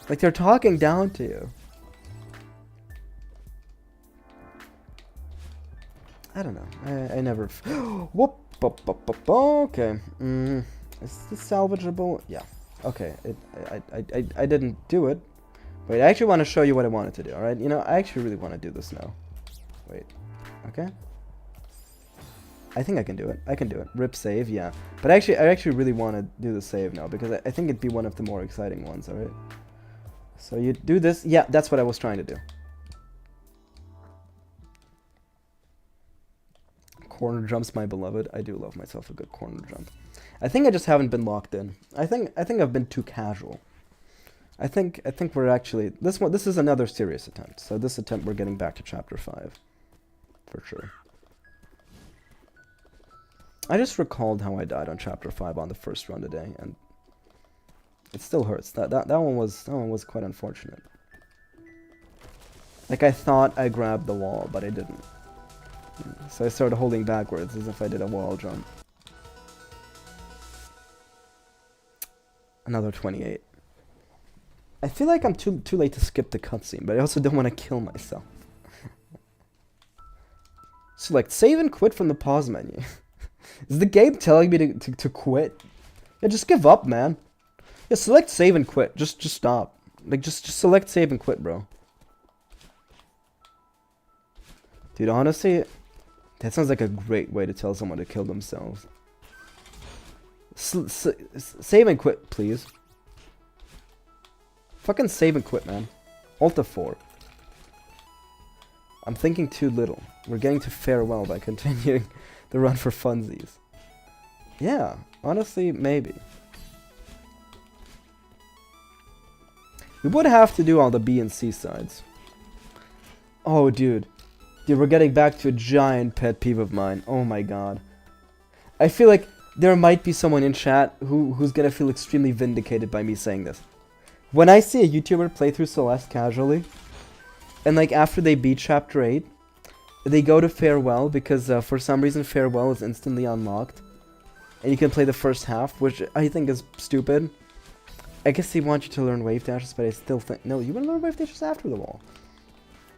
Like they're talking down to you. I don't know. I never... Whoop! Okay. Is this salvageable? Yeah. Okay. I didn't do it. Wait, I actually want to show you what I wanted to do, alright? You know, I actually really want to do this now. Wait. Okay. I think I can do it. I can do it. Rip save, yeah. But I actually really want to do the save now, because I think it'd be one of the more exciting ones, alright? So you do this. Yeah, that's what I was trying to do. Corner jumps, my beloved. I do love myself a good corner jump. I think I just haven't been locked in. I think I've been too casual. I think we're actually... This is another serious attempt. So this attempt, we're getting back to chapter 5. For sure. I just recalled how I died on chapter 5 on the first run today, and it still hurts. That one was quite unfortunate. Like I thought I grabbed the wall, but I didn't. So I started holding backwards as if I did a wall jump. Another 28. I feel like I'm too late to skip the cutscene, but I also don't want to kill myself. Select save and quit from the pause menu. Is the game telling me to quit? Yeah, just give up, man. Yeah, select save and quit. Just stop. Like, just select save and quit, bro. Dude, honestly, that sounds like a great way to tell someone to kill themselves. Save and quit, please. Fucking save and quit, man. Alt F4. I'm thinking too little. We're getting to farewell by continuing the run for funsies. Yeah, honestly, maybe. We would have to do all the B and C sides. Oh, dude. Dude, we're getting back to a giant pet peeve of mine. Oh my god. I feel like there might be someone in chat who's gonna feel extremely vindicated by me saying this. When I see a YouTuber play through Celeste casually, and like after they beat chapter 8, they go to farewell because for some reason farewell is instantly unlocked. And you can play the first half, which I think is stupid. I guess they want you to learn wave dashes, but I still think... No, you want to learn wave dashes after the wall.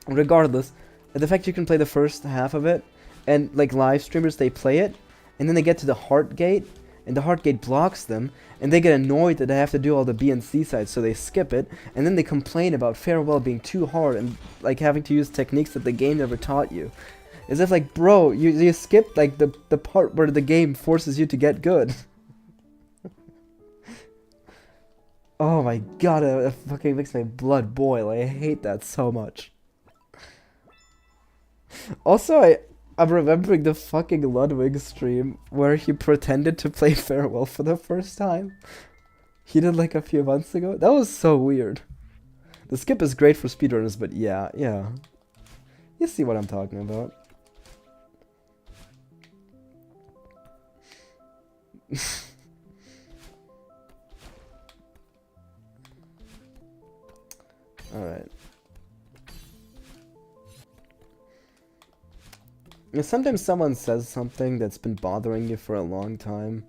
Regardless, the fact you can play the first half of it, and like live streamers, they play it, and then they get to the heart gate, and the heart gate blocks them, and they get annoyed that they have to do all the B and C sides, so they skip it, and then they complain about farewell being too hard, and like having to use techniques that the game never taught you. As if like, bro, you skipped like the part where the game forces you to get good. Oh my god, it fucking makes my blood boil. I hate that so much. Also, I'm remembering the fucking Ludwig stream where he pretended to play Farewell for the first time. He did like a few months ago. That was so weird. The skip is great for speedrunners, but yeah. You see what I'm talking about. Alright. Sometimes someone says something that's been bothering you for a long time,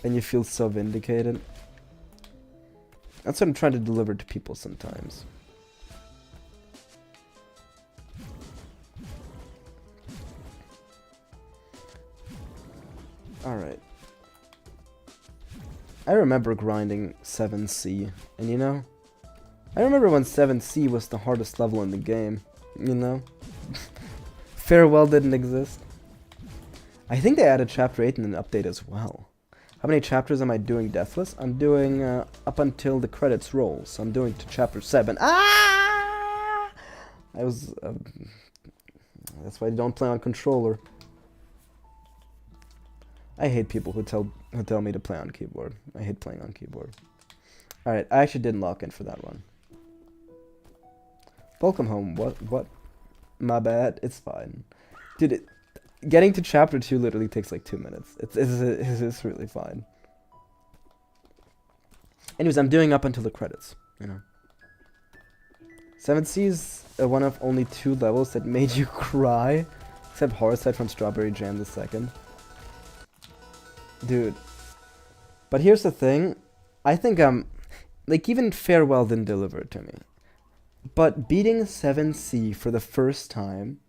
and you feel so vindicated. That's what I'm trying to deliver to people sometimes. Alright. I remember grinding 7C, and you know, I remember when 7C was the hardest level in the game, you know? Farewell didn't exist. I think they added chapter 8 in an update as well. How many chapters am I doing deathless? I'm doing up until the credits roll, so I'm doing to chapter 7. Ah! I was... that's why I don't play on controller. I hate people who tell me to play on keyboard. I hate playing on keyboard. Alright, I actually didn't lock in for that one. Welcome home. What? My bad. It's fine. Dude, getting to chapter 2 literally takes like 2 minutes. It's really fine. Anyways, I'm doing up until the credits, you know. 7C is one of only 2 levels that made you cry, except Horrorsight from Strawberry Jam the second. Dude. But here's the thing, I think like even Farewell didn't deliver it to me. But beating 7C for the first time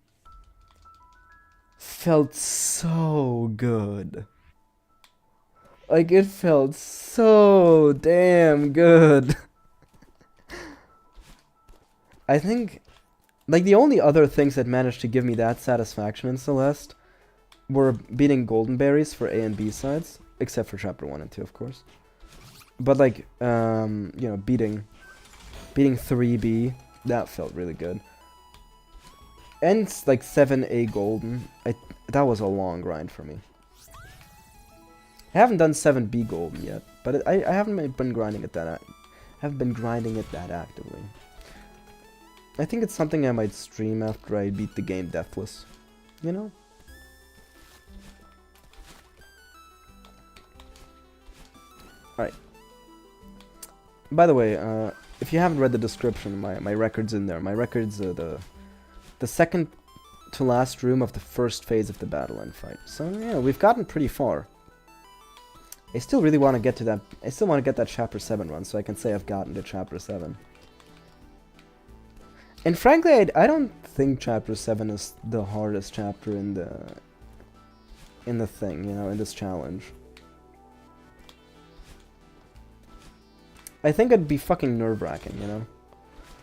felt so good. Like, it felt so damn good. I think, like, the only other things that managed to give me that satisfaction in Celeste were beating Golden Berries for A and B sides, except for Chapter 1 and 2, of course. But, like, you know, beating 3B, that felt really good. And, like, 7A Golden, that was a long grind for me. I haven't done 7B Golden yet, but I haven't been grinding it that actively. I think it's something I might stream after I beat the game Deathless, you know? Alright. By the way, if you haven't read the description, my record's in there. My record's the second to last room of the first phase of the badeline fight. So yeah, we've gotten pretty far. I still really want to get to that. I still want to get that Chapter 7 run, so I can say I've gotten to Chapter 7. And frankly, I don't think Chapter 7 is the hardest chapter in the thing, you know, in this challenge. I think it'd be fucking nerve-wracking, you know?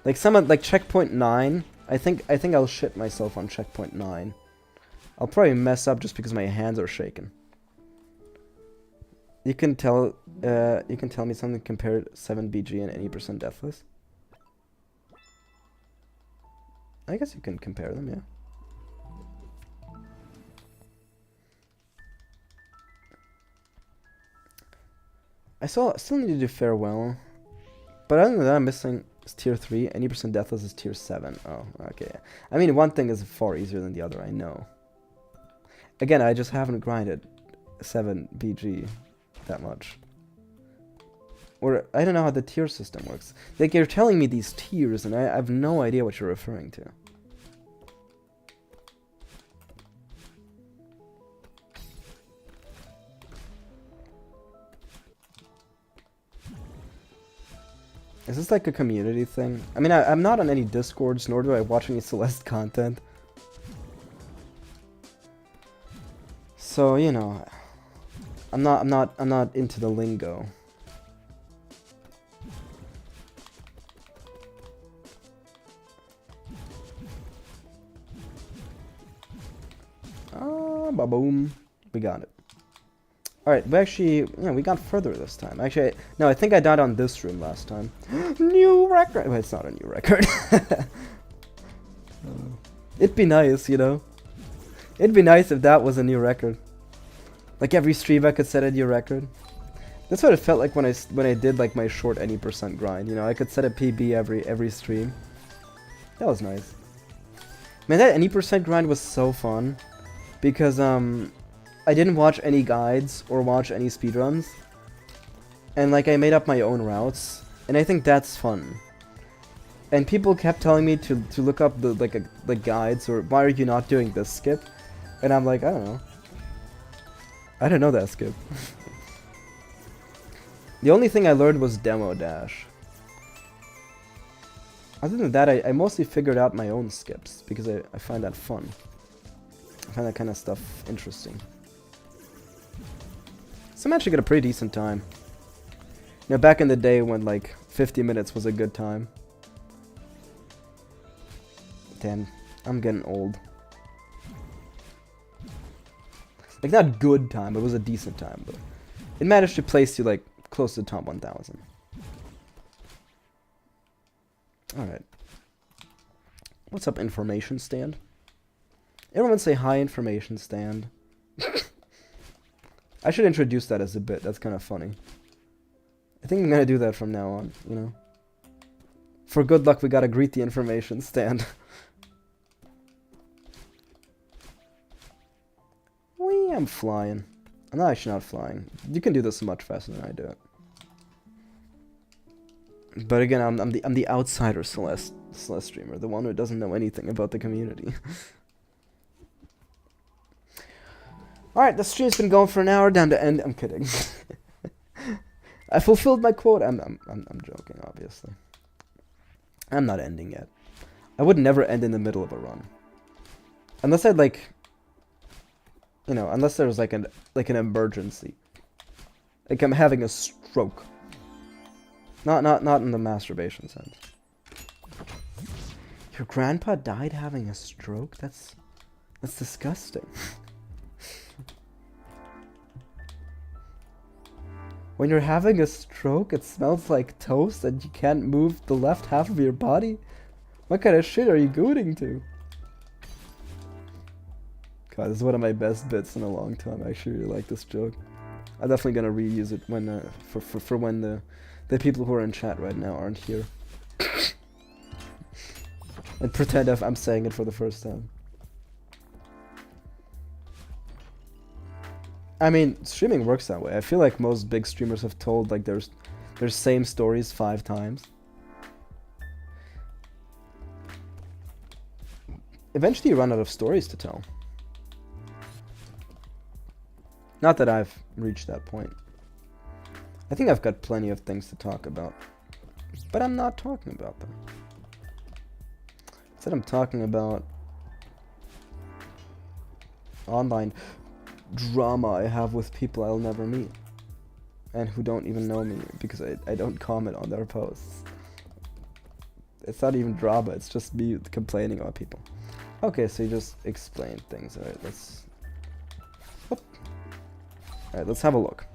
Like someone like checkpoint 9, I think I'll shit myself on checkpoint 9. I'll probably mess up just because my hands are shaking. You can tell me something compared 7BG and any % Deathless? I guess you can compare them, yeah. I still need to do Farewell. But other than that, I'm missing tier 3. Any % Deathless is tier 7. Oh, okay. I mean, one thing is far easier than the other, I know. Again, I just haven't grinded 7BG that much. Or, I don't know how the tier system works. Like, you're telling me these tiers, and I have no idea what you're referring to. Is this like a community thing? I mean, I'm not on any Discords, nor do I watch any Celeste content. So, you know, I'm not into the lingo. Ah, ba-boom. We got it. Alright, we actually, yeah, we got further this time. Actually, no, I think I died on this room last time. New record! Well, it's not a new record. It'd be nice, you know? It'd be nice if that was a new record. Like every stream I could set a new record. That's what it felt like when I did like my short any % grind, you know? I could set a PB every stream. That was nice. Man, that any % grind was so fun. Because, I didn't watch any guides or watch any speedruns. And like I made up my own routes. And I think that's fun. And people kept telling me to look up the guides or why are you not doing this skip? And I'm like, I don't know. I don't know that skip. The only thing I learned was demo dash. Other than that, I mostly figured out my own skips because I find that fun. I find that kind of stuff interesting. So I'm actually got a pretty decent time. You know, back in the day when like 50 minutes was a good time. Damn, I'm getting old. Like not good time, but it was a decent time. But it managed to place you like close to the top 1000. Alright. What's up, information stand? Everyone say hi, information stand. I should introduce that as a bit. That's kind of funny. I think I'm gonna do that from now on, you know. For good luck, we gotta greet the information stand. Whee, I'm flying. I'm actually not flying. You can do this much faster than I do it. But again, I'm the outsider Celeste streamer, the one who doesn't know anything about the community. All right, the stream's been going for an hour. Down to end. I'm kidding. I fulfilled my quota. I'm joking, obviously. I'm not ending yet. I would never end in the middle of a run, unless I'd like, you know, unless there was like an emergency, like I'm having a stroke. Not in the masturbation sense. Your grandpa died having a stroke? That's disgusting. When you're having a stroke, it smells like toast and you can't move the left half of your body? What kind of shit are you gooting to? God, this is one of my best bits in a long time. I actually really like this joke. I'm definitely gonna reuse it when for when the people who are in chat right now aren't here. And pretend if I'm saying it for the first time. I mean, streaming works that way. I feel like most big streamers have told like their same stories 5 times. Eventually you run out of stories to tell. Not that I've reached that point. I think I've got plenty of things to talk about. But I'm not talking about them. Instead I'm talking about online drama I have with people I'll never meet. And who don't even know me because I don't comment on their posts. It's not even drama, it's just me complaining about people. Okay, so you just explain things. Alright, let's have a look.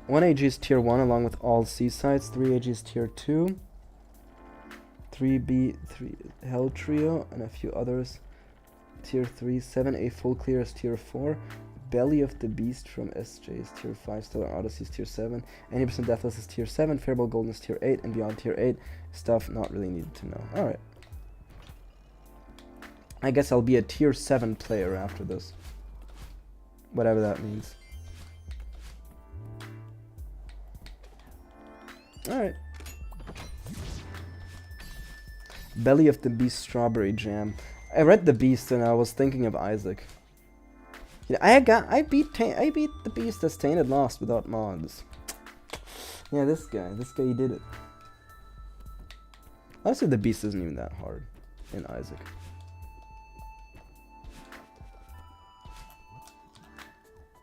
1 AG is tier 1 along with all C sites. 3 AG is tier 2. 3B, 3 Hell Trio, and a few others. Tier 3. 7A full clear is tier 4. Belly of the Beast from SJ is tier 5. Stellar Odyssey is tier 7. 80% Deathless is tier 7. Fairball Golden is tier 8. And beyond tier 8, stuff not really needed to know. Alright. I guess I'll be a tier 7 player after this. Whatever that means. Alright. Belly of the Beast Strawberry Jam. I read the Beast and I was thinking of Isaac. Yeah, I beat the Beast as Tainted Lost without mods. Yeah, this guy he did it. Honestly, the Beast isn't even that hard in Isaac.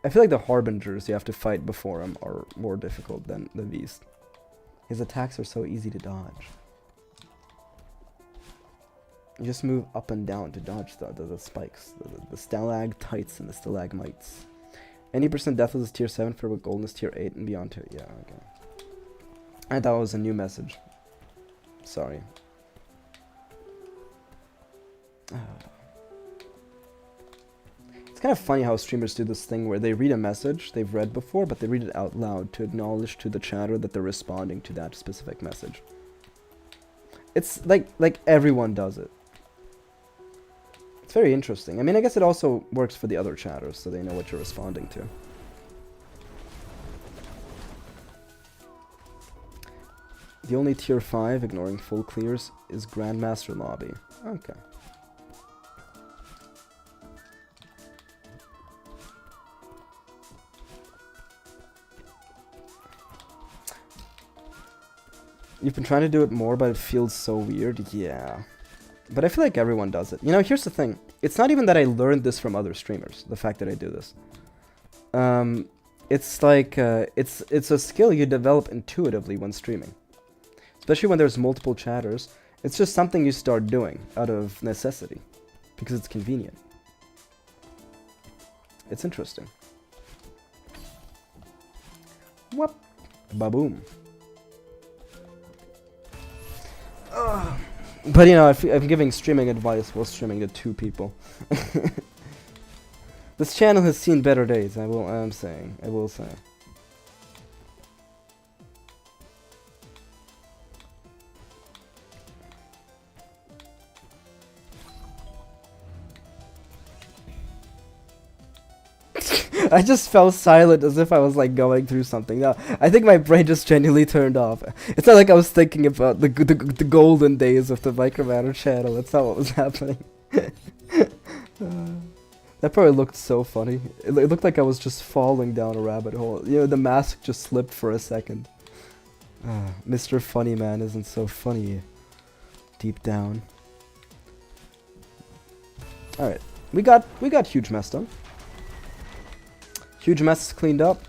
I feel like the Harbingers you have to fight before him are more difficult than the Beast. His attacks are so easy to dodge. You just move up and down to dodge the spikes, the stalactites and the stalagmites. 80% Deathless is tier 7, for Golden is tier 8, and beyond tier. Yeah, okay. I thought it was a new message. Sorry. It's kind of funny how streamers do this thing where they read a message they've read before, but they read it out loud to acknowledge to the chatter that they're responding to that specific message. It's like everyone does it. It's very interesting. I mean, I guess it also works for the other chatters, so they know what you're responding to. The only tier 5, ignoring full clears, is Grandmaster Lobby. Okay. You've been trying to do it more, but it feels so weird. Yeah. But I feel like everyone does it. You know, here's the thing. It's not even that I learned this from other streamers, the fact that I do this. It's like, it's a skill you develop intuitively when streaming. Especially when there's multiple chatters. It's just something you start doing out of necessity. Because it's convenient. It's interesting. Whoop. Ba-boom. But you know, I'm giving streaming advice while streaming to 2 people. This channel has seen better days, I will say. I just fell silent as if I was like going through something. No, I think my brain just genuinely turned off. It's not like I was thinking about the golden days of the Mycromator channel. That's not what was happening. That probably looked so funny. It looked like I was just falling down a rabbit hole. You know, the mask just slipped for a second. Mr. Funny Man isn't so funny deep down. Alright, we got huge mess done. Huge mess is cleaned up.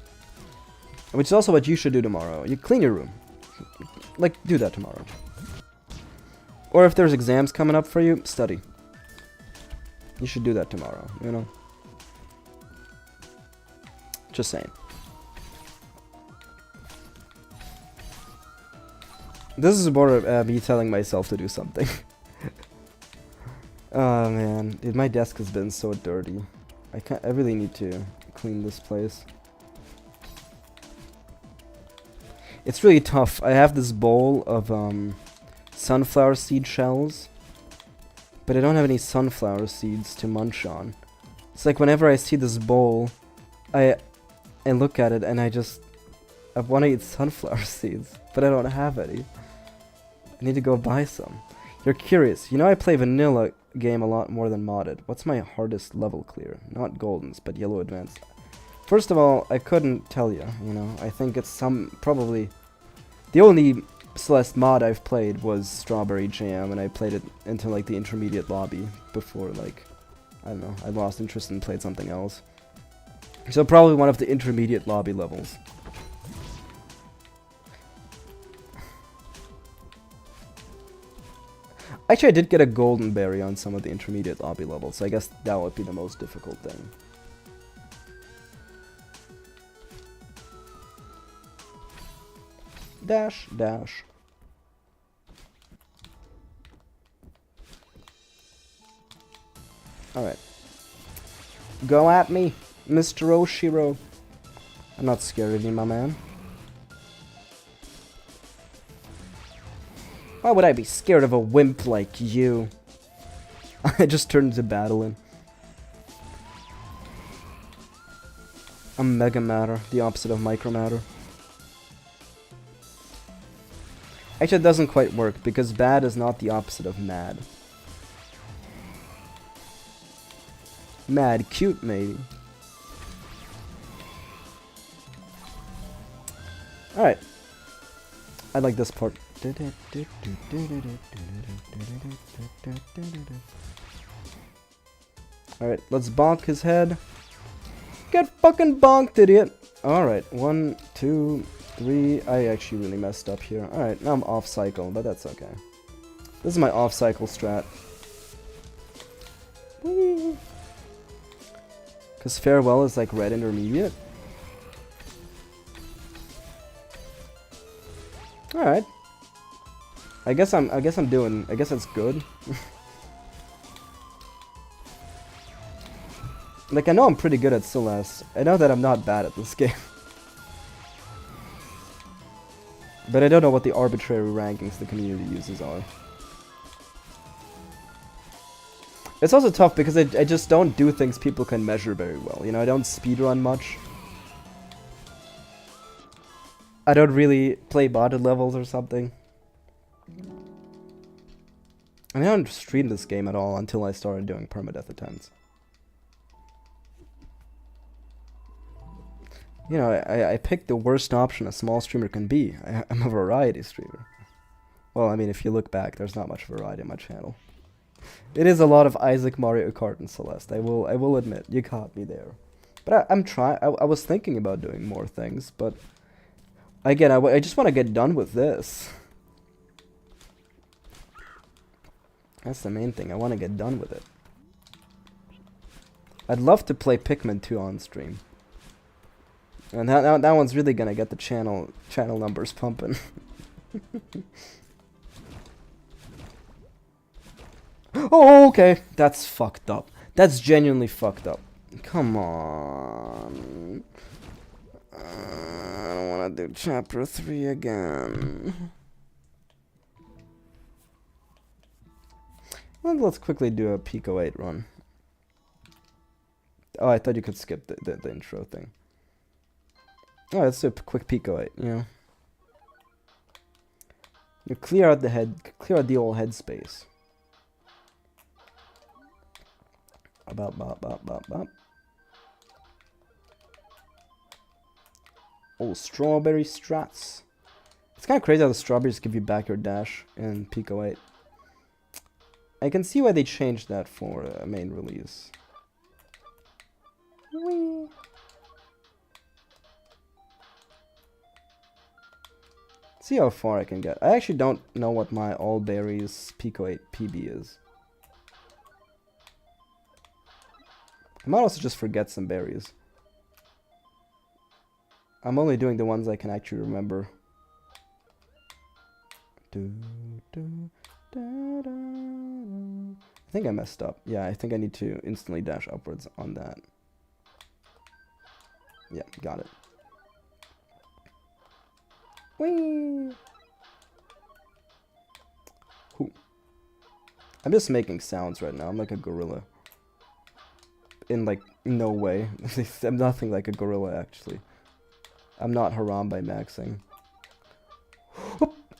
Which is also what you should do tomorrow. You clean your room. Like, do that tomorrow. Or if there's exams coming up for you, study. You should do that tomorrow, you know? Just saying. This is more of me telling myself to do something. Oh man, dude, my desk has been so dirty. I really need to clean this place. It's really tough. I have this bowl of sunflower seed shells, but I don't have any sunflower seeds to munch on. It's like whenever I see this bowl, I look at it and I want to eat sunflower seeds, but I don't have any. I need to go buy some. You're curious. You know I play vanilla game a lot more than modded. What's my hardest level clear? Not goldens, but yellow advanced. First of all, I couldn't tell you, you know. I think it's probably... The only Celeste mod I've played was Strawberry Jam, and I played it into, like, the intermediate lobby before, like, I don't know, I lost interest and played something else. So probably one of the intermediate lobby levels. Actually, I did get a golden berry on some of the intermediate lobby levels, so I guess that would be the most difficult thing. Dash, dash. Alright. Go at me, Mr. Oshiro. I'm not scared of you, my man. Why would I be scared of a wimp like you? I just turned into badeline. I'm Mycromator, the opposite of Mycromator. Actually, it doesn't quite work, because bad is not the opposite of mad. Mad cute, maybe. Alright. I like this part. Alright, let's bonk his head. Get fucking bonked, idiot! Alright, 1, 2, 3. I actually really messed up here. Alright, now I'm off cycle, but that's okay. This is my off cycle strat. Because farewell is like red intermediate. Alright. I guess that's good. Like, I know I'm pretty good at Celeste. I know that I'm not bad at this game. But I don't know what the arbitrary rankings the community uses are. It's also tough because I just don't do things people can measure very well. You know, I don't speedrun much. I don't really play botted levels or something. I mean, I don't stream this game at all until I started doing permadeath attempts. You know, I picked the worst option a small streamer can be. I'm a variety streamer. Well, I mean, if you look back, there's not much variety on my channel. It is a lot of Isaac, Mario Kart, and Celeste. I will admit, you caught me there. But I'm trying. I was thinking about doing more things, but again, I just want to get done with this. That's the main thing. I want to get done with it. I'd love to play Pikmin 2 on stream. And that one's really gonna get the channel numbers pumping. Oh, okay. That's fucked up. That's genuinely fucked up. Come on. I don't want to do chapter 3 again. Well, let's quickly do a Pico 8 run. Oh, I thought you could skip the intro thing. Oh, let's do a quick pico, you know. You clear out the old headspace. Bop, bop, bop, bop, bop. Oh, strawberry strats. It's kind of crazy how the strawberries give you back your dash in Pico 8. I can see why they changed that for a main release. Whee. See how far I can get. I actually don't know what my all berries Pico 8 PB is. I might also just forget some berries. I'm only doing the ones I can actually remember. I think I messed up. Yeah, I think I need to instantly dash upwards on that. Yeah, got it. Whee! Whew. I'm just making sounds right now. I'm like a gorilla. In like no way. I'm nothing like a gorilla actually. I'm not Haram by maxing.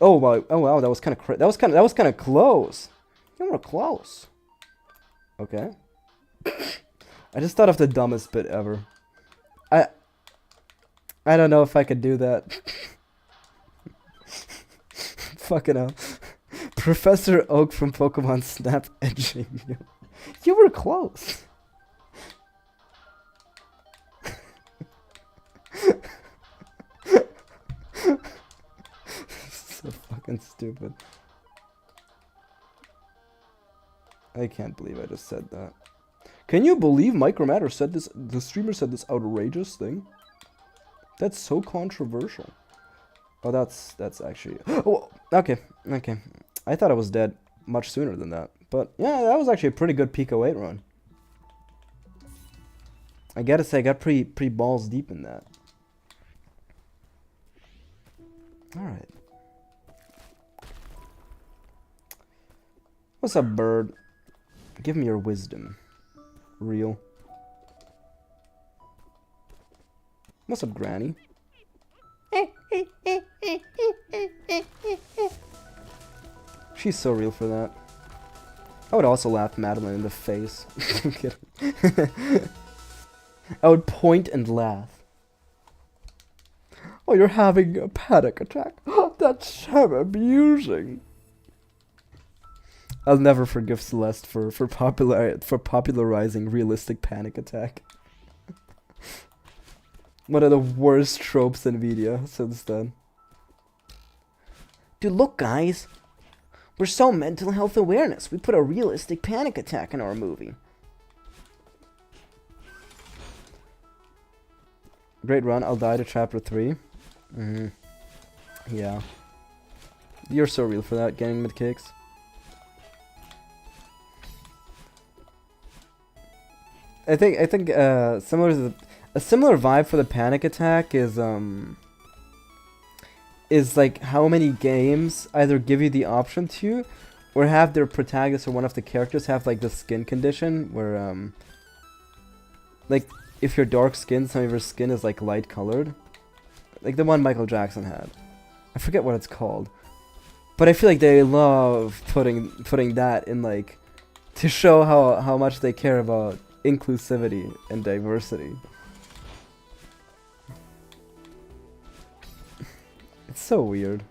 Oh wow! Oh wow! That was kind of that was kind of close. You were close. Okay. I just thought of the dumbest bit ever. I don't know if I could do that. Fucking hell. Professor Oak from Pokemon Snap edging you. You were close. So fucking stupid. I can't believe I just said that. Can you believe Mycromator said this? The streamer said this outrageous thing. That's so controversial. Oh, that's actually. Oh, okay. I thought I was dead much sooner than that, but yeah, that was actually a pretty good Pico 8 run. I gotta say, I got pretty balls deep in that. All right. What's up, bird? Give me your wisdom. Real. What's up, Granny? She's so real for that. I would also laugh Madeline in the face. I'm kidding. I would point and laugh. Oh, you're having a panic attack. That's so amusing. I'll never forgive Celeste for popularizing realistic panic attack. One of the worst tropes in media since then. Dude, look, guys. We're so mental health awareness. We put a realistic panic attack in our movie. Great run. I'll die to chapter 3. Yeah. You're so real for that, getting mid kicks. I think similar to a similar vibe for the panic attack is like how many games either give you the option to or have their protagonist or one of the characters have like the skin condition where like if you're dark skinned, some of your skin is like light colored. Like the one Michael Jackson had. I forget what it's called. But I feel like they love putting that in like to show how much they care about inclusivity and diversity. It's so weird.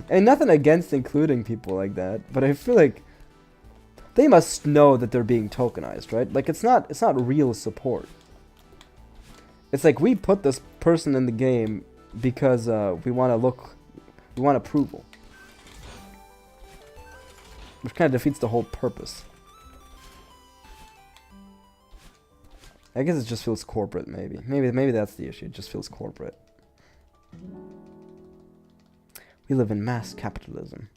And nothing against including people like that, but I feel like they must know that they're being tokenized, right? Like it's not real support. It's like we put this person in the game because we want approval. Which kind of defeats the whole purpose. I guess it just feels corporate, maybe. Maybe that's the issue. It just feels corporate. We live in mass capitalism.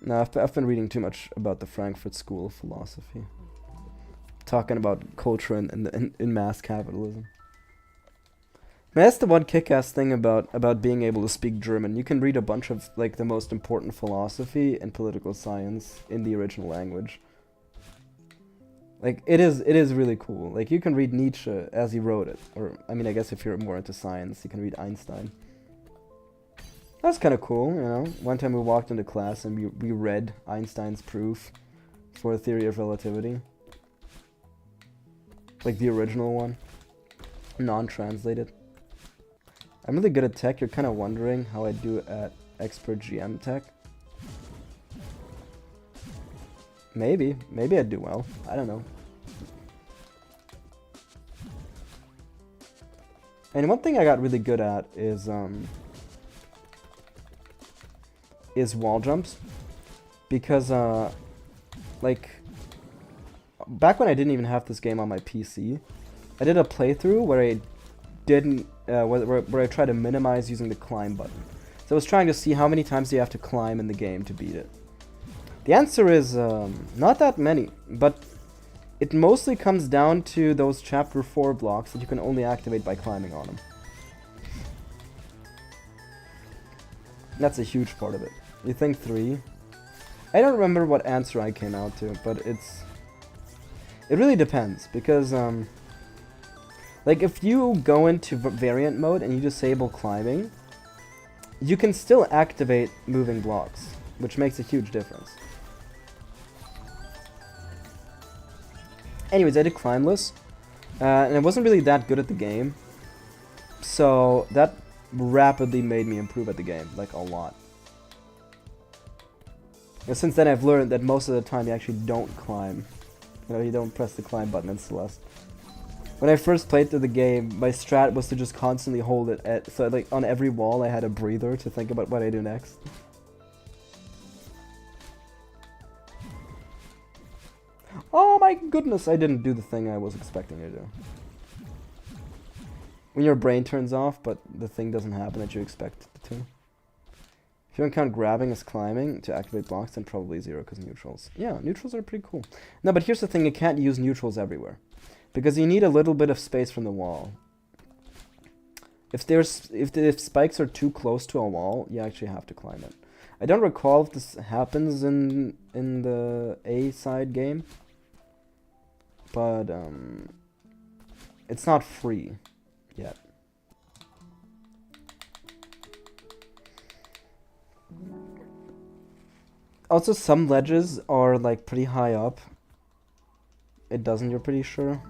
No, I've been reading too much about the Frankfurt School of Philosophy. Talking about culture in mass capitalism. Man, that's the one kick-ass thing about being able to speak German. You can read a bunch of like the most important philosophy and political science in the original language. Like, it is really cool. Like, you can read Nietzsche as he wrote it. Or, I mean, I guess if you're more into science, you can read Einstein. That's kind of cool, you know. One time we walked into class and we read Einstein's proof for a theory of relativity. Like the original one. Non-translated. I'm really good at tech. You're kind of wondering how I do at Expert GM Tech. Maybe. Maybe I'd do well. I don't know. And one thing I got really good at is wall jumps. Because, like, back when I didn't even have this game on my PC, I did a playthrough where I didn't, where I tried to minimize using the climb button. So I was trying to see how many times you have to climb in the game to beat it. The answer is not that many, but it mostly comes down to those chapter 4 blocks that you can only activate by climbing on them. That's a huge part of it. You think 3? I don't remember what answer I came out to, but it really depends, because like if you go into variant mode and you disable climbing, you can still activate moving blocks, which makes a huge difference. Anyways, I did climbless, and I wasn't really that good at the game, so that rapidly made me improve at the game, like a lot. And since then I've learned that most of the time you actually don't climb. You know, you don't press the climb button in Celeste. When I first played through the game, my strat was to just constantly hold it at, so like on every wall I had a breather to think about what I do next. Oh my goodness, I didn't do the thing I was expecting to do. When your brain turns off, but the thing doesn't happen that you expect it to. If you don't count grabbing as climbing to activate blocks, then probably 0 because neutrals. Yeah, neutrals are pretty cool. No, but here's the thing, you can't use neutrals everywhere. Because you need a little bit of space from the wall. If spikes are too close to a wall, you actually have to climb it. I don't recall if this happens in the A side game. But it's not free yet. Also, some ledges are like pretty high up. It doesn't, you're pretty sure.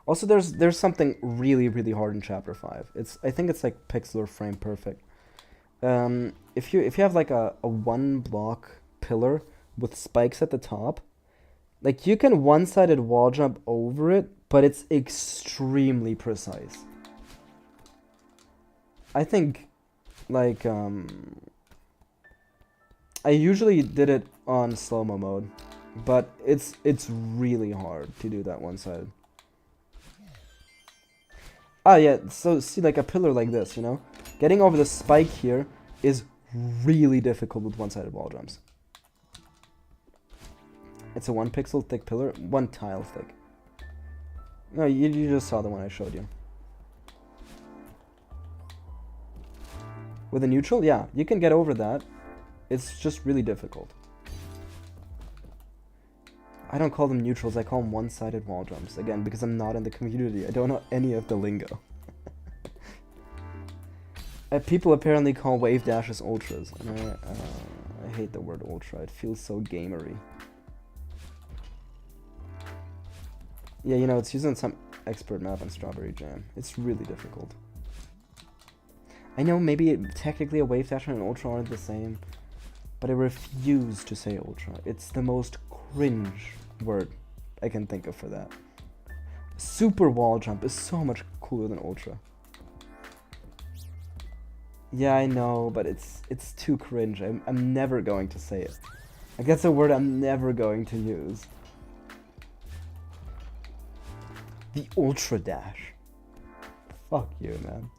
Also, there's something really hard in chapter 5. I think it's like pixel or frame perfect. If you have like a 1 block pillar with spikes at the top, like you can one-sided wall jump over it, but it's extremely precise. I think like I usually did it on slow-mo mode, but it's really hard to do that one-sided. Ah, yeah, so see, like a pillar like this, you know? Getting over the spike here is really difficult with one-sided wall jumps. It's a 1 pixel thick pillar, 1 tile thick. No, you just saw the one I showed you. With a neutral, yeah, you can get over that. It's just really difficult. I don't call them neutrals, I call them one-sided wall jumps. Again, because I'm not in the community, I don't know any of the lingo. People apparently call wave dashes ultras, and I hate the word ultra, it feels so gamery. Yeah, you know, it's using some expert map on Strawberry Jam. It's really difficult. I know maybe technically a wave dash and an ultra aren't the same, but I refuse to say ultra. It's the most cringe word I can think of for that. Super wall jump is so much cooler than ultra. Yeah, I know, but it's too cringe. I'm never going to say it. Like, that's a word I'm never going to use. The ultra dash. Fuck you, man.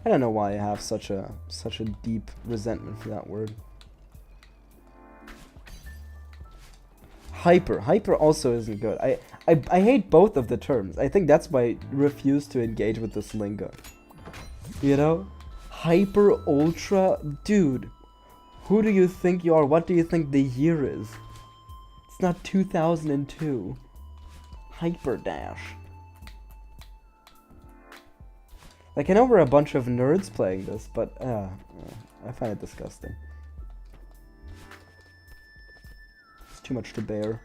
I don't know why I have such a deep resentment for that word. Hyper also isn't good. I hate both of the terms. I think that's why I refuse to engage with this lingo. You know? Hyper, ultra, dude. Who do you think you are? What do you think the year is? It's not 2002. Hyper dash. Like, I know we're a bunch of nerds playing this, but I find it disgusting. It's too much to bear.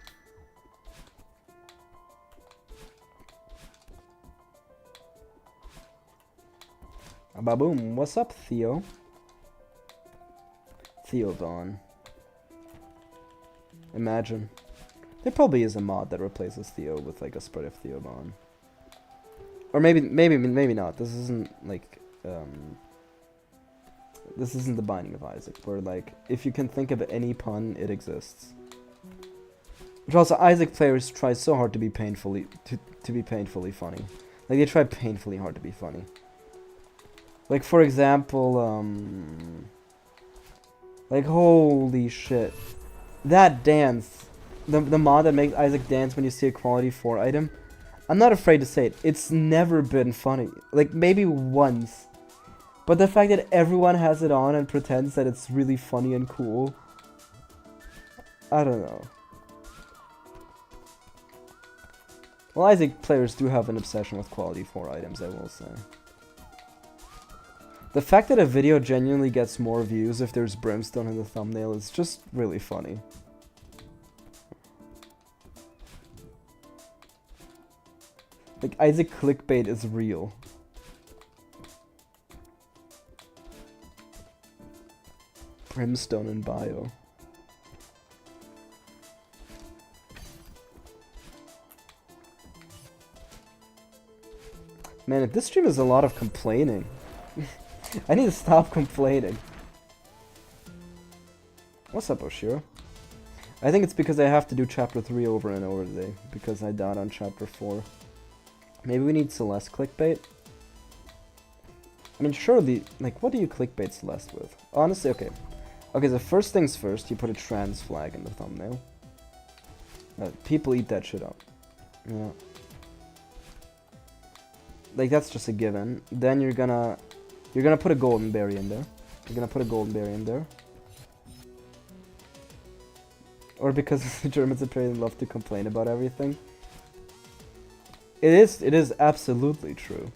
Baboom, what's up, Theo? Theo Vaughn. Imagine. There probably is a mod that replaces Theo with like a spread of Theo Vaughn. Or maybe not. This isn't like this isn't the Binding of Isaac, where like if you can think of any pun, it exists. Which also Isaac players try so hard to be painfully funny. Like they try painfully hard to be funny. Like for example, like holy shit, that dance, the mod that makes Isaac dance when you see a quality 4 item. I'm not afraid to say it. It's never been funny. Like maybe once, but the fact that everyone has it on and pretends that it's really funny and cool. I don't know. Well, Isaac players do have an obsession with quality 4 items, I will say. The fact that a video genuinely gets more views if there's brimstone in the thumbnail is just really funny. Like, Isaac clickbait is real. Brimstone in bio. Man, if this stream is a lot of complaining. I need to stop complaining. What's up, Oshiro? I think it's because I have to do chapter 3 over and over today, because I died on chapter 4. Maybe we need Celeste clickbait? I mean, surely, like, what do you clickbait Celeste with? Honestly, okay. Okay, so first things first, you put a trans flag in the thumbnail. People eat that shit up. Yeah. Like, that's just a given. Then you're gonna put a golden berry in there. You're gonna put a golden berry in there. Or because the Germans apparently love to complain about everything. It is absolutely true.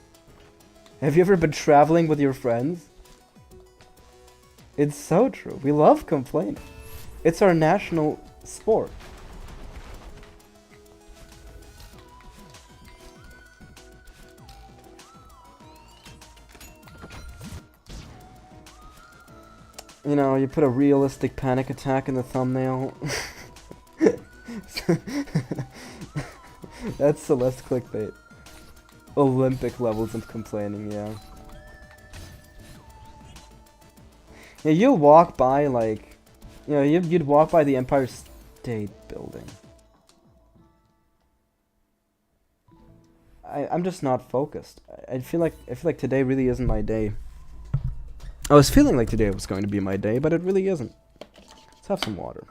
Have you ever been traveling with your friends? It's so true. We love complaining. It's our national sport. You know, you put a realistic panic attack in the thumbnail. That's Celeste clickbait. Olympic levels of complaining, yeah. Yeah, you'll walk by, like... You know, you'd walk by the Empire State Building. I'm just not focused. I feel like today really isn't my day. I was feeling like today was going to be my day, but it really isn't. Let's have some water.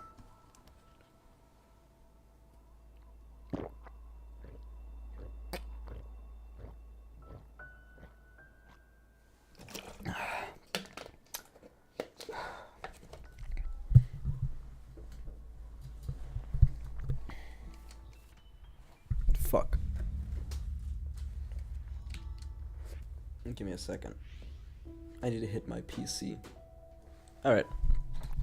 Fuck. Give me a second. I need to hit my PC. Alright.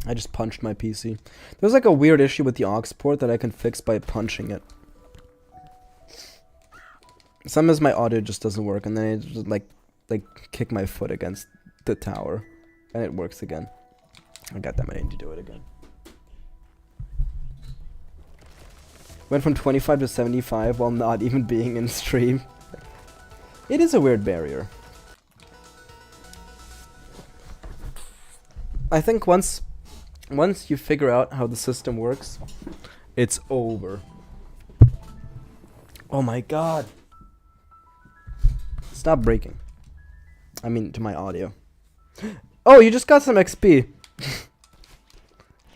I just punched my PC. There's like a weird issue with the aux port that I can fix by punching it. Sometimes my audio just doesn't work, and then I just like kick my foot against the tower, and it works again. I got that. I need to do it again. Went from 25 to 75 while not even being in stream. It is a weird barrier. I think once you figure out how the system works, it's over. Oh my god. Stop breaking. I mean, to my audio. Oh, you just got some XP.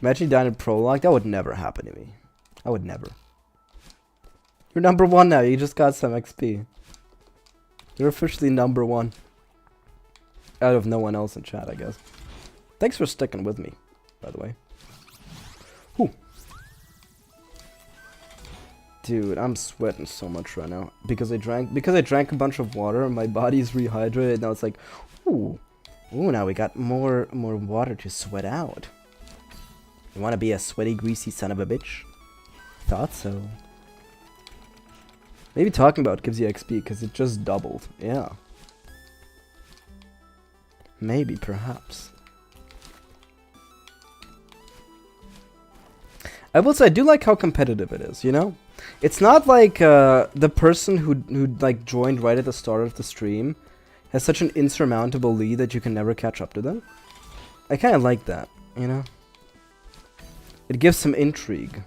Imagine you died in prologue. That would never happen to me. I would never. You're number 1 now. You just got some XP. You're officially number 1. Out of no one else in chat, I guess. Thanks for sticking with me, by the way. Whew. Dude, I'm sweating so much right now because I drank a bunch of water. My body's rehydrated. Now it's like, ooh, now we got more water to sweat out. You want to be a sweaty, greasy son of a bitch? Thought so. Maybe talking about gives you XP because it just doubled. Yeah. Maybe, perhaps. I will say I do like how competitive it is, you know? It's not like the person who like joined right at the start of the stream has such an insurmountable lead that you can never catch up to them. I kind of like that, you know? It gives some intrigue.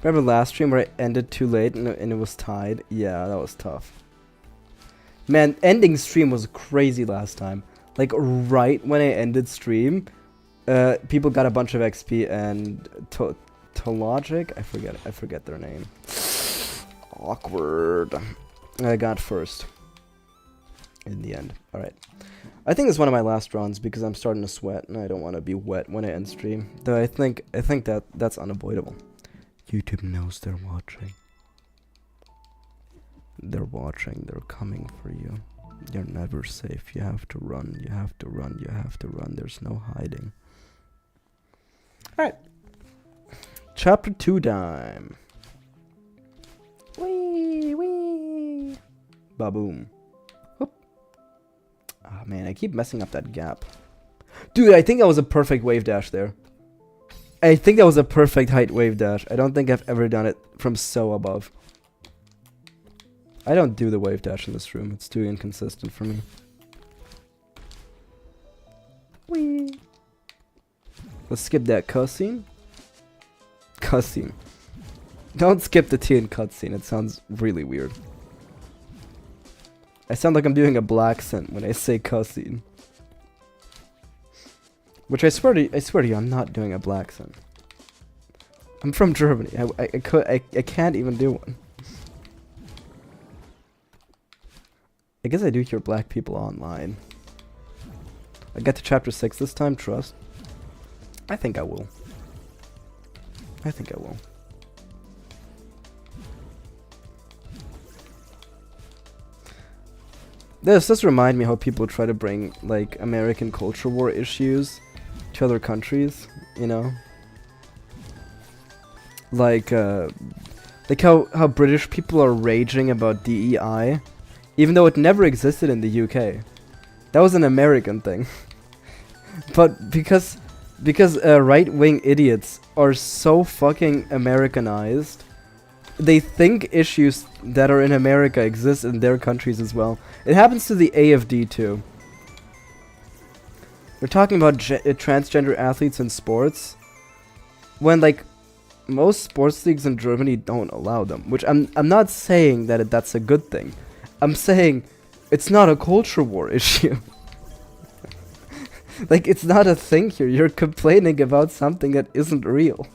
Remember last stream where I ended too late and it was tied? Yeah, that was tough. Man, ending stream was crazy last time. Like, right when I ended stream, people got a bunch of XP and Logic, I forget their name. Awkward. I got first. In the end. Alright. I think it's one of my last runs because I'm starting to sweat and I don't want to be wet when I end stream. Though I think that's unavoidable. YouTube knows they're watching. They're watching, they're coming for you. You're never safe. You have to run, you have to run, you have to run. There's no hiding. Alright. Chapter 2 time. Wee wee. Ba-boom. Whoop. Oh man, I keep messing up that gap. Dude, I think that was a perfect wave dash there. I think that was a perfect height wave dash. I don't think I've ever done it from so above. I don't do the wave dash in this room. It's too inconsistent for me. Whee. Let's skip that cutscene. Cutscene. Don't skip the T in cutscene. It sounds really weird. I sound like I'm doing a black accent when I say cutscene. Which I swear to you, I'm not doing a black accent. I'm from Germany. I can't even do one. I guess I do hear black people online. I get to chapter 6 this time, trust. I think I will. I think I will. This does remind me how people try to bring, like, American culture war issues to other countries, you know? Like how British people are raging about DEI, even though it never existed in the UK. That was an American thing. But because right-wing idiots are so fucking Americanized, they think issues that are in America exist in their countries as well. It happens to the AFD too. We're talking about transgender athletes in sports, when like most sports leagues in Germany don't allow them. Which I'm not saying that that's a good thing. I'm saying it's not a culture war issue. Like, it's not a thing here. You're complaining about something that isn't real.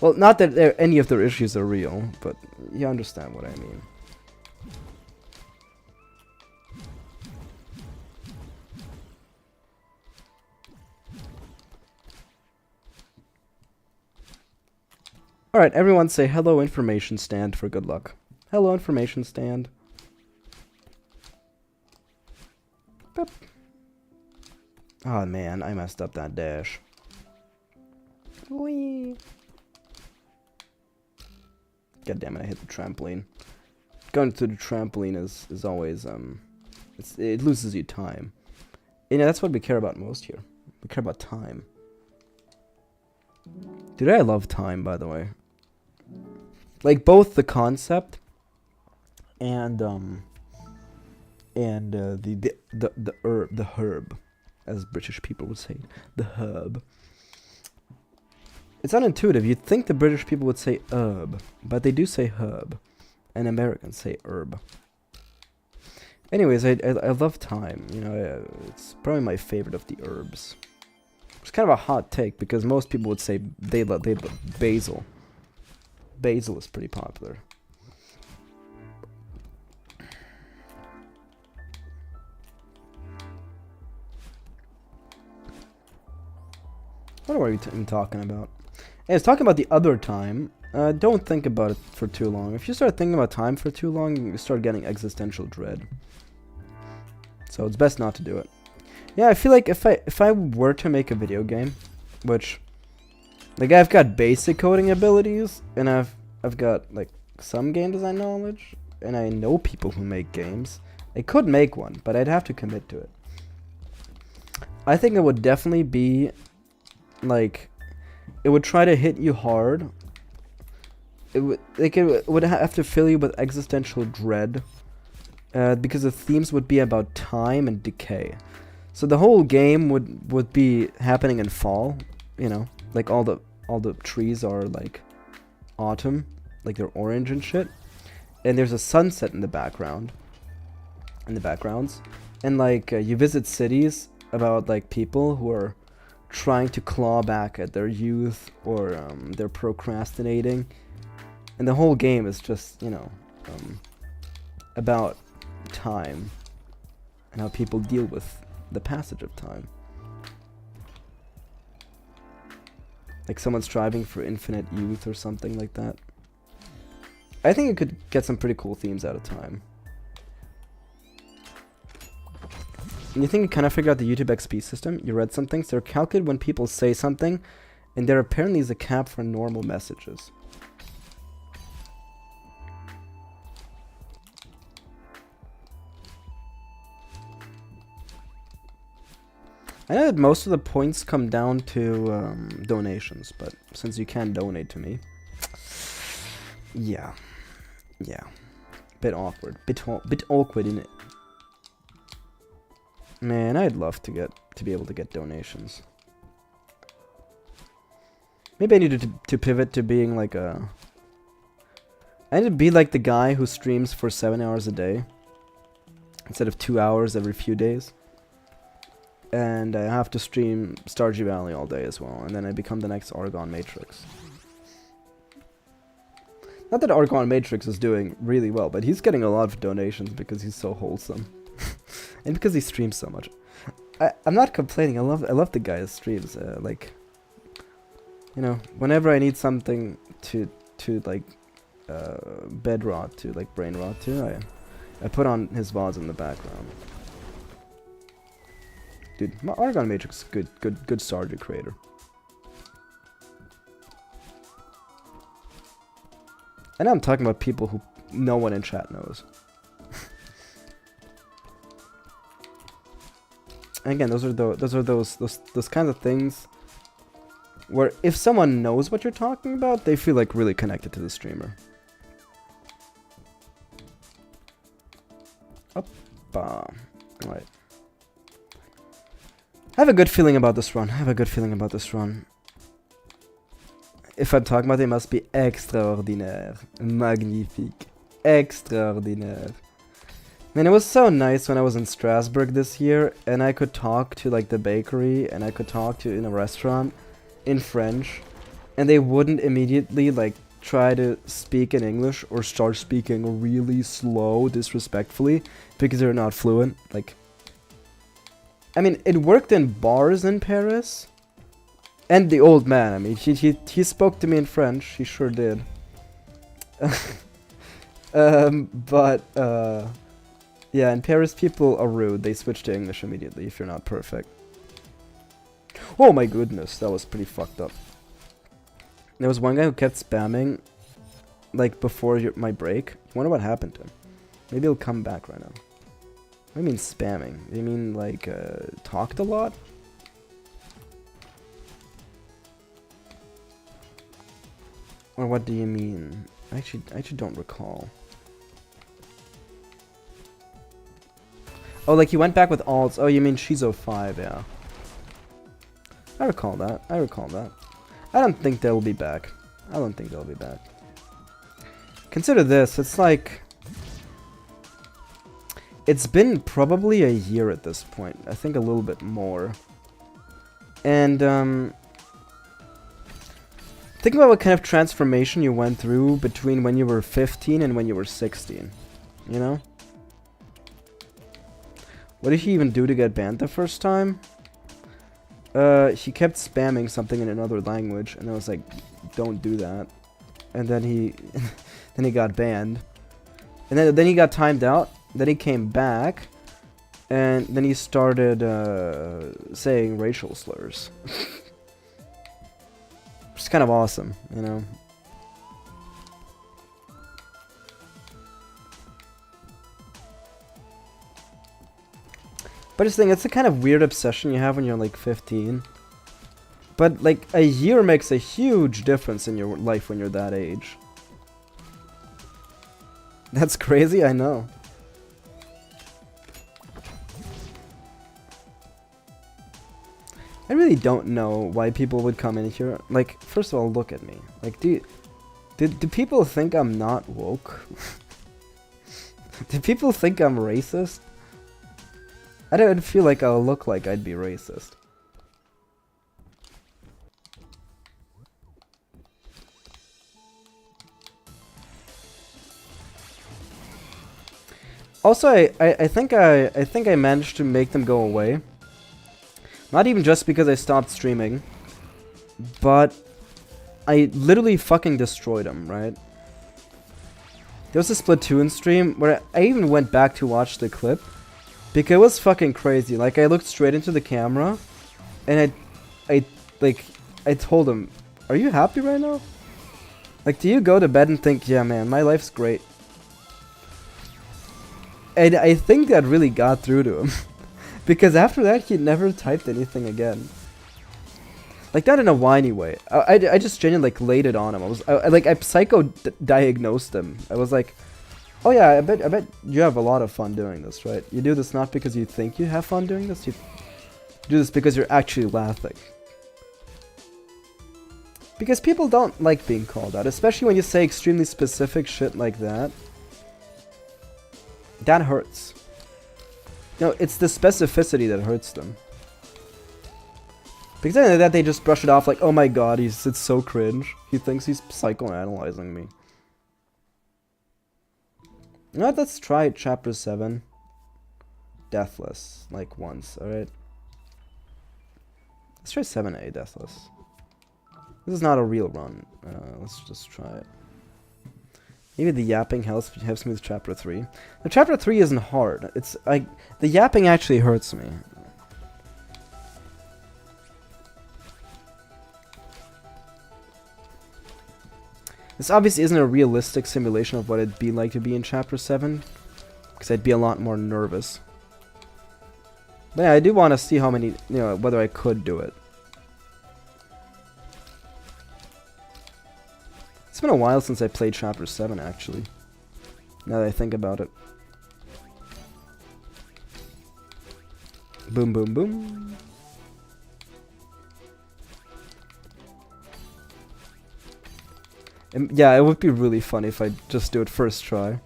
Well, not that any of their issues are real, but you understand what I mean. Alright, everyone say hello information stand for good luck. Hello information stand. Boop. Oh man, I messed up that dash. Whee. God damn it, I hit the trampoline. Going to the trampoline is always, it loses you time. You know, that's what we care about most here. We care about time. Dude, I love time, by the way. Like, both the concept and the herb, as British people would say, the herb. It's unintuitive. You'd think the British people would say herb, but they do say herb, and Americans say herb. Anyways, I love thyme. You know, it's probably my favorite of the herbs. It's kind of a hot take because most people would say they love basil. Basil is pretty popular. What are we even talking about? Hey, I was talking about the other time. Don't think about it for too long. If you start thinking about time for too long, you start getting existential dread. So it's best not to do it. Yeah, I feel like if I were to make a video game, which, like, I've got basic coding abilities, and I've got like some game design knowledge, and I know people who make games. I could make one, but I'd have to commit to it. I think it would definitely be like, it would try to hit you hard. It would have to fill you with existential dread, because the themes would be about time and decay. So the whole game would be happening in fall, you know, like all the trees are like autumn, like they're orange and shit, and there's a sunset in the backgrounds, and like you visit cities about like people who are trying to claw back at their youth, or they're procrastinating, and the whole game is just, you know, about time and how people deal with the passage of time. Like someone striving for infinite youth or something like that. I think it could get some pretty cool themes out of time. And you think you kind of figured out the YouTube XP system? You read some things, they're calculated when people say something, and there apparently is a cap for normal messages. I know that most of the points come down to donations, but since you can't donate to me, yeah, bit awkward, bit awkward, innit? Man, I'd love to be able to get donations. Maybe I need to pivot to being like I need to be like the guy who streams for 7 hours a day instead of 2 hours every few days. And I have to stream Stardew Valley all day as well, and then I become the next Argon Matrix. Not that Argon Matrix is doing really well, but he's getting a lot of donations because he's so wholesome. And because he streams so much. I'm not complaining, I love the guy's streams. Like, you know, whenever I need something to like bed rot to, like brain rot to, I put on his VODs in the background. Dude, my Argon Matrix is good Stardew creator. And I'm talking about people who no one in chat knows. And again, those are those kinds of things where if someone knows what you're talking about, they feel like really connected to the streamer. Oppa. Alright. I have a good feeling about this run. If I'm talking about it, it must be extraordinaire. Magnifique. Extraordinaire. Man, it was so nice when I was in Strasbourg this year, and I could talk to like the bakery, and I could talk to in a restaurant in French, and they wouldn't immediately like try to speak in English or start speaking really slow, disrespectfully, because they're not fluent. Like, I mean, it worked in bars in Paris. And the old man, I mean, he spoke to me in French. He sure did. Yeah, in Paris, people are rude. They switch to English immediately if you're not perfect. Oh my goodness, that was pretty fucked up. There was one guy who kept spamming, like, before my break. I wonder what happened to him. Maybe he'll come back right now. What do you mean spamming? Do you mean, like, talked a lot? Or what do you mean? I actually don't recall. Oh, like he went back with alts. Oh, you mean Shizo 5, yeah. I recall that. I don't think they'll be back. Consider this, it's like... It's been probably a year at this point. I think a little bit more. And think about what kind of transformation you went through between when you were 15 and when you were 16. You know? What did he even do to get banned the first time? He kept spamming something in another language, and I was like, don't do that. And then he then he got banned. And then he got timed out. Then he came back. And then he started saying racial slurs. Which is kind of awesome, you know. But just think, it's a kind of weird obsession you have when you're like 15. But like a year makes a huge difference in your life when you're that age. That's crazy, I know. I really don't know why people would come in here. Like, first of all, look at me. Like, do people think I'm not woke? Do people think I'm racist? I don't feel like I'll look like I'd be racist. Also, I think I managed to make them go away. Not even just because I stopped streaming, but I literally fucking destroyed them, right? There was a Splatoon stream where I even went back to watch the clip because it was fucking crazy. Like, I looked straight into the camera and I told him, "Are you happy right now? Like, do you go to bed and think, yeah, man, my life's great?" And I think that really got through to him. Because after that, he never typed anything again. Like, not in a whiny way. I just genuinely, like, laid it on him. I psycho-diagnosed him. I was like, oh yeah, I bet you have a lot of fun doing this, right? You do this not because you think you have fun doing this. You do this because you're actually laughing. Because people don't like being called out. Especially when you say extremely specific shit like that. That hurts. No, it's the specificity that hurts them. Because at the end of that, they just brush it off like, oh my god, it's so cringe. He thinks he's psychoanalyzing me. You know what, let's try chapter 7. Deathless, like once, alright? Let's try 7A, Deathless. This is not a real run. Let's just try it. Maybe the yapping helps me with chapter 3. Now, chapter 3 isn't hard. It's like the yapping actually hurts me. This obviously isn't a realistic simulation of what it'd be like to be in chapter 7, because I'd be a lot more nervous. But yeah, I do want to see how many, whether I could do it. It's been a while since I played chapter 7, actually. Now that I think about it. Boom, boom, boom. And yeah, it would be really funny if I just do it first try.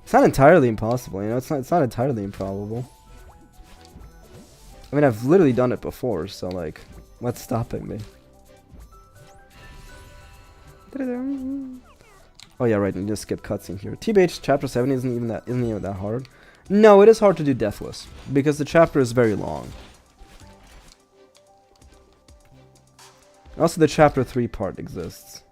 It's not entirely impossible, it's not entirely improbable. I mean, I've literally done it before, so like, what's stopping me? Oh yeah, right, and just skip cutscene here. TBH chapter 7 isn't even that hard. No, it is hard to do Deathless, because the chapter is very long. Also, the chapter 3 part exists.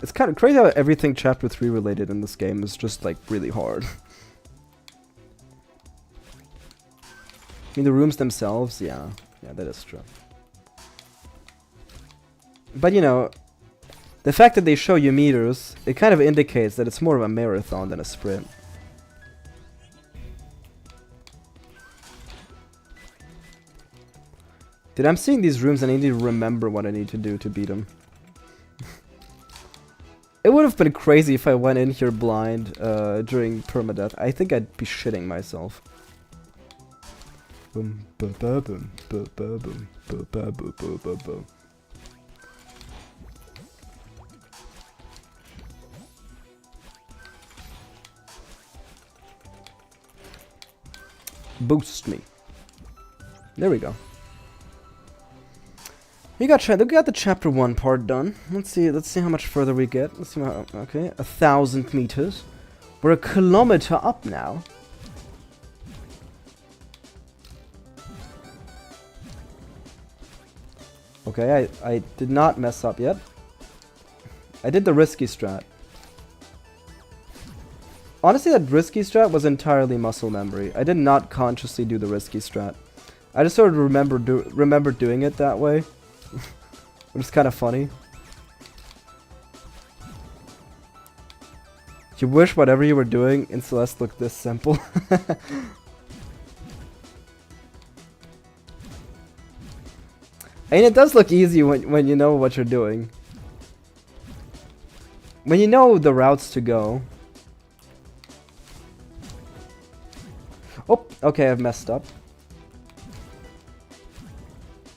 It's kind of crazy how everything chapter 3 related in this game is just like really hard. I mean, the rooms themselves, yeah, that is true. But the fact that they show you meters, it kind of indicates that it's more of a marathon than a sprint. Dude, I'm seeing these rooms and I need to remember what I need to do to beat them. It would have been crazy if I went in here blind during permadeath. I think I'd be shitting myself. Boom, ba ba boom, ba ba boom, ba ba boo boo ba boom. Boost me. There we go. We got the chapter 1 part done. Let's see how much further we get. Let's see how, okay, 1,000 meters. We're a kilometer up now. Okay, I did not mess up yet. I did the risky strat. Honestly, that risky strat was entirely muscle memory. I did not consciously do the risky strat. I just sort of remember doing it that way. Which is kind of funny. You wish whatever you were doing in Celeste looked this simple. I mean, it does look easy when you know what you're doing. When you know the routes to go. Oh, okay, I've messed up.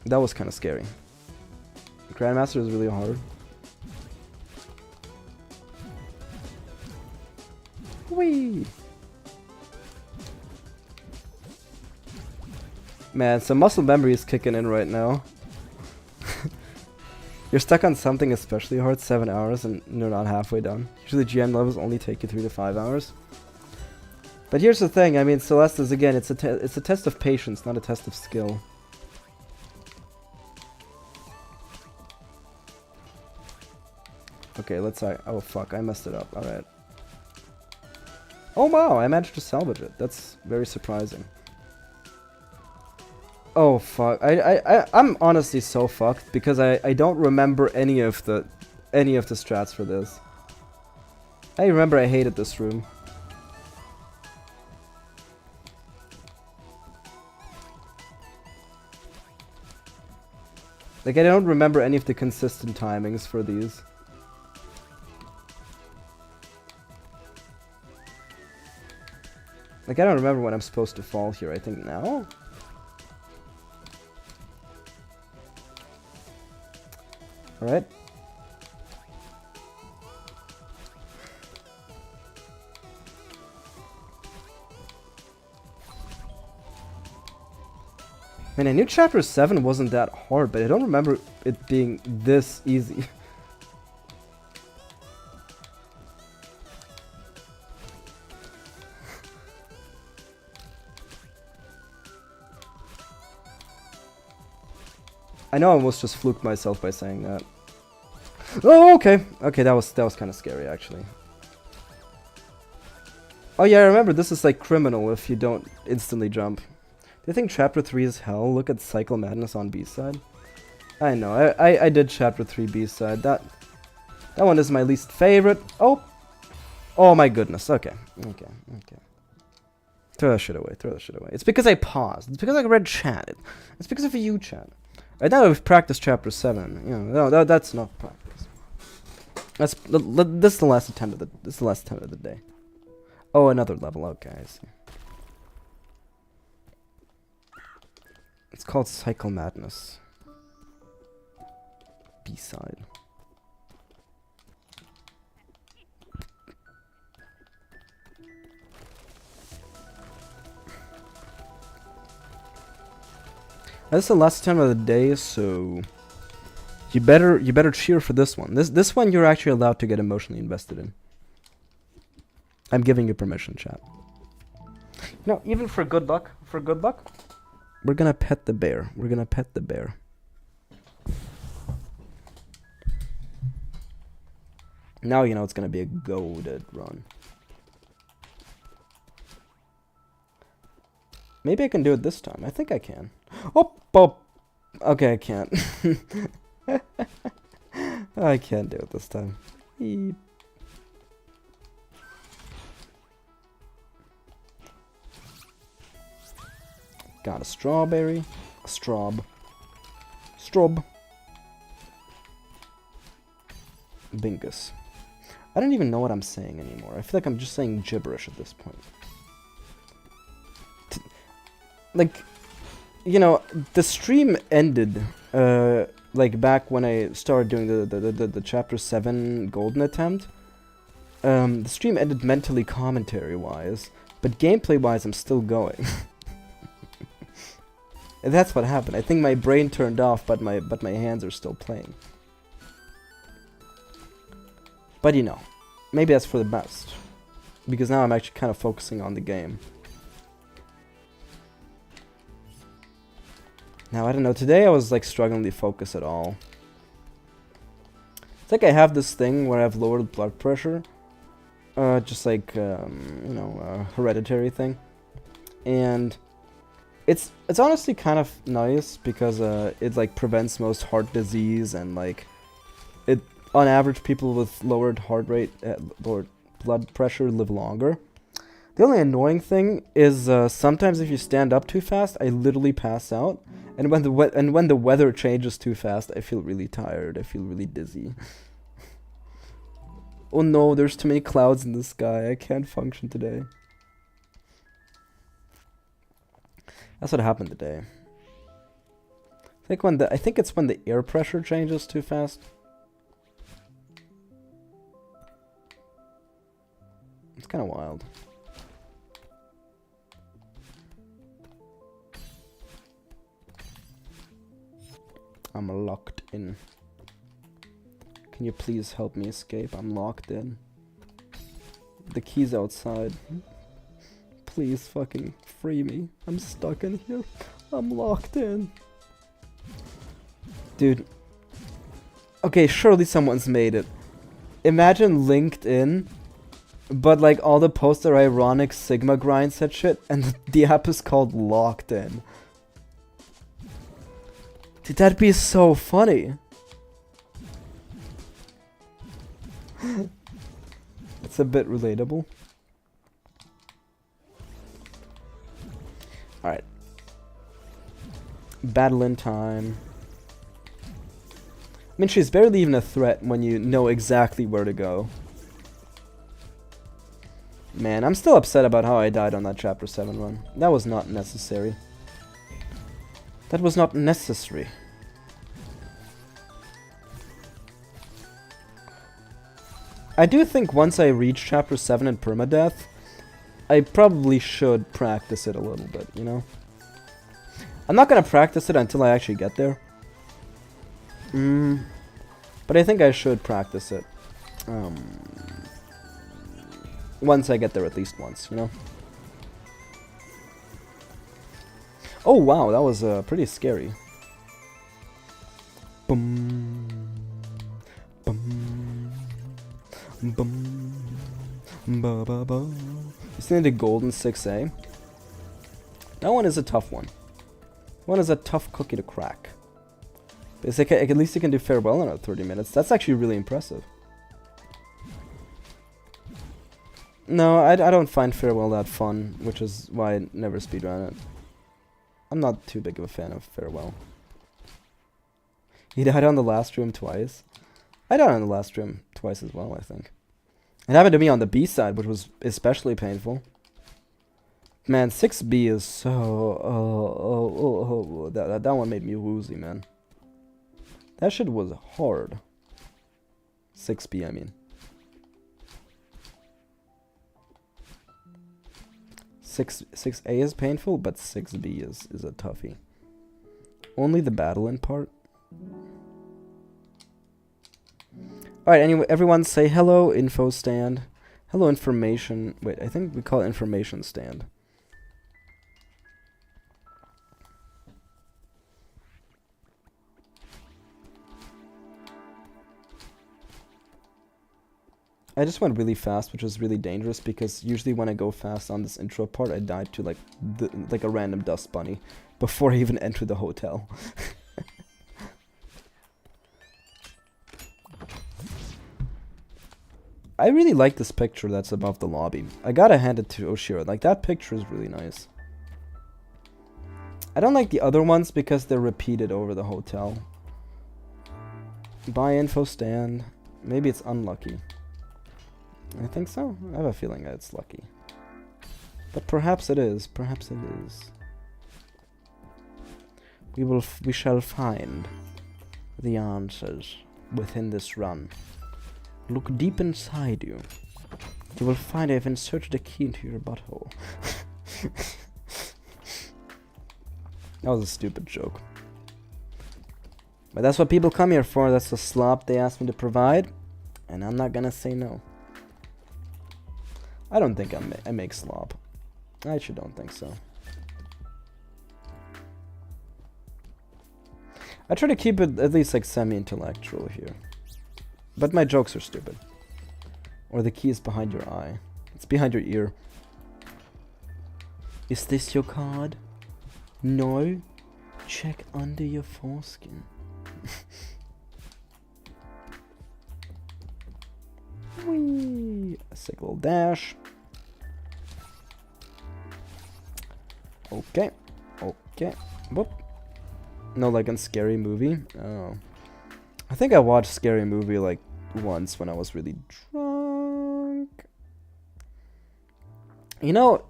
That was kind of scary. Grandmaster is really hard. Whee! Man, some muscle memory is kicking in right now. You're stuck on something especially hard, 7 hours, and you're not halfway done. Usually GM levels only take you 3 to 5 hours. But here's the thing, I mean, Celeste is, again, it's a test of patience, not a test of skill. Okay, let's oh fuck, I messed it up, alright. Oh wow, I managed to salvage it. That's very surprising. Oh fuck, I'm honestly so fucked because I don't remember any of the strats for this. I remember I hated this room. Like, I don't remember any of the consistent timings for these. Like, I don't remember when I'm supposed to fall here. I think now? Alright. Man, I knew chapter 7 wasn't that hard, but I don't remember it being this easy. I know I almost just fluked myself by saying that. Oh, okay. Okay, that was kind of scary, actually. Oh yeah, I remember this is like criminal if you don't instantly jump. Do you think chapter 3 is hell? Look at Cycle Madness on B-side. I know, I did chapter 3 B-side. That one is my least favorite. Oh! Oh my goodness, okay. Okay. Throw that shit away, It's because I paused. It's because I read chat. It's because of you, chat. Right now we've practiced chapter 7. You know, no, that's not practice. This is the last attempt of the day. Oh, another level. Okay, I see. It's called Cycle Madness. B-side. This is the last time of the day, so you better cheer for this one. This one you're actually allowed to get emotionally invested in. I'm giving you permission, chat. No, even for good luck, we're gonna pet the bear. Now you know it's gonna be a goated run. Maybe I can do it this time. I think I can. Oh! Okay, I can't. I can't do it this time. Eep. Got a strawberry. A strob. Bingus. I don't even know what I'm saying anymore. I feel like I'm just saying gibberish at this point. Like, you know, the stream ended, like back when I started doing the chapter 7 golden attempt. The stream ended mentally commentary-wise, but gameplay-wise I'm still going. That's what happened. I think my brain turned off, but my hands are still playing. But you know, maybe that's for the best. Because now I'm actually kind of focusing on the game. Now, I don't know, today I was like struggling to focus at all. It's like I have this thing where I have lowered blood pressure. Just like, you know, a hereditary thing. And it's honestly kind of nice because it like prevents most heart disease and like it on average people with lowered heart rate, lowered blood pressure live longer. The only annoying thing is sometimes if you stand up too fast, I literally pass out. And when the weather changes too fast, I feel really tired. I feel really dizzy. Oh no, there's too many clouds in the sky. I can't function today. That's what happened today. I think it's when the air pressure changes too fast. It's kind of wild. I'm locked in. Can you please help me escape? I'm locked in. The key's outside. Please fucking free me. I'm stuck in here. I'm locked in. Dude. Okay, surely someone's made it. Imagine LinkedIn, but like all the posts are ironic Sigma grind set shit, and the app is called Locked In. Dude, that'd be so funny. It's a bit relatable. Alright. Badeline time. I mean, she's barely even a threat when you know exactly where to go. Man, I'm still upset about how I died on that Chapter 7 run. That was not necessary. That was not necessary. I do think once I reach Chapter 7 in permadeath, I probably should practice it a little bit, you know? I'm not gonna practice it until I actually get there. But I think I should practice it. Once I get there at least once, you know? Oh wow, that was pretty scary. Boom. Boom. Boom. Ba ba ba. You see the golden 6A? That one is a tough one. One is a tough cookie to crack. But it's like, at least you can do farewell in 30 minutes. That's actually really impressive. No, I don't find farewell that fun, which is why I never speedrun it. I'm not too big of a fan of farewell. He died on the last stream twice. I died on the last stream twice as well, I think. It happened to me on the B side, which was especially painful. Man, 6B is so... that one made me woozy, man. That shit was hard. 6B, I mean. 6A is painful, but 6B is a toughie. Only the badeline part. Alright, anyway, everyone say hello, info stand. Hello, information. Wait, I think we call it information stand. I just went really fast, which was really dangerous because usually when I go fast on this intro part, I died to like a random dust bunny before I even entered the hotel. I really like this picture that's above the lobby. I gotta hand it to Oshiro. Like, that picture is really nice. I don't like the other ones because they're repeated over the hotel. Buy info stand. Maybe it's unlucky. I think so. I have a feeling that it's lucky. But perhaps it is. Perhaps it is. We shall find the answers within this run. Look deep inside you. You will find I've inserted a key into your butthole. That was a stupid joke. But that's what people come here for. That's the slop they asked me to provide. And I'm not gonna say no. I don't think I make slop. I actually don't think so. I try to keep it at least like semi-intellectual here. But my jokes are stupid. Or the key is behind your eye. It's behind your ear. Is this your card? No? Check under your foreskin. Whee! A sick little dash. Okay. Okay. Whoop. No, like in Scary Movie. Oh. I think I watched Scary Movie like once when I was really drunk. You know,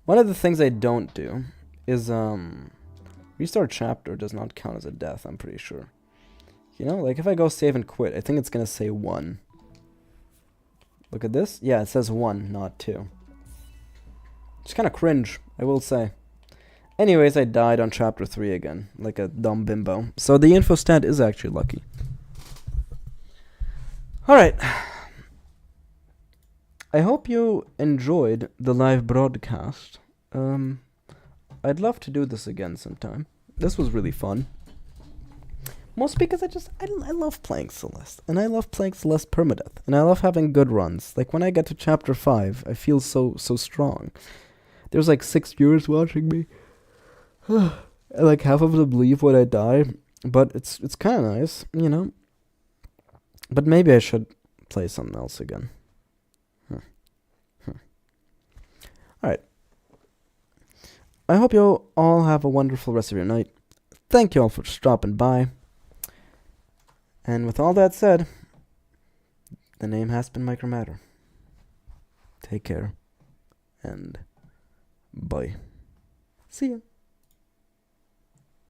one of the things I don't do is restart chapter does not count as a death, I'm pretty sure. You know, like if I go save and quit, I think it's gonna say 1. Look at this. Yeah, it says 1, not 2. It's kind of cringe, I will say. Anyways, I died on chapter 3 again, like a dumb bimbo. So the info stat is actually lucky. Alright. I hope you enjoyed the live broadcast. I'd love to do this again sometime. This was really fun. Mostly because I love playing Celeste. And I love playing Celeste permadeath. And I love having good runs. Like when I get to chapter 5, I feel so strong. There's like 6 viewers watching me. Like half of them believe when I die. But it's kind of nice, you know. But maybe I should play something else again. Alright. I hope you all have a wonderful rest of your night. Thank you all for stopping by. And with all that said, the name has been Mycromator. Take care. And bye. See ya.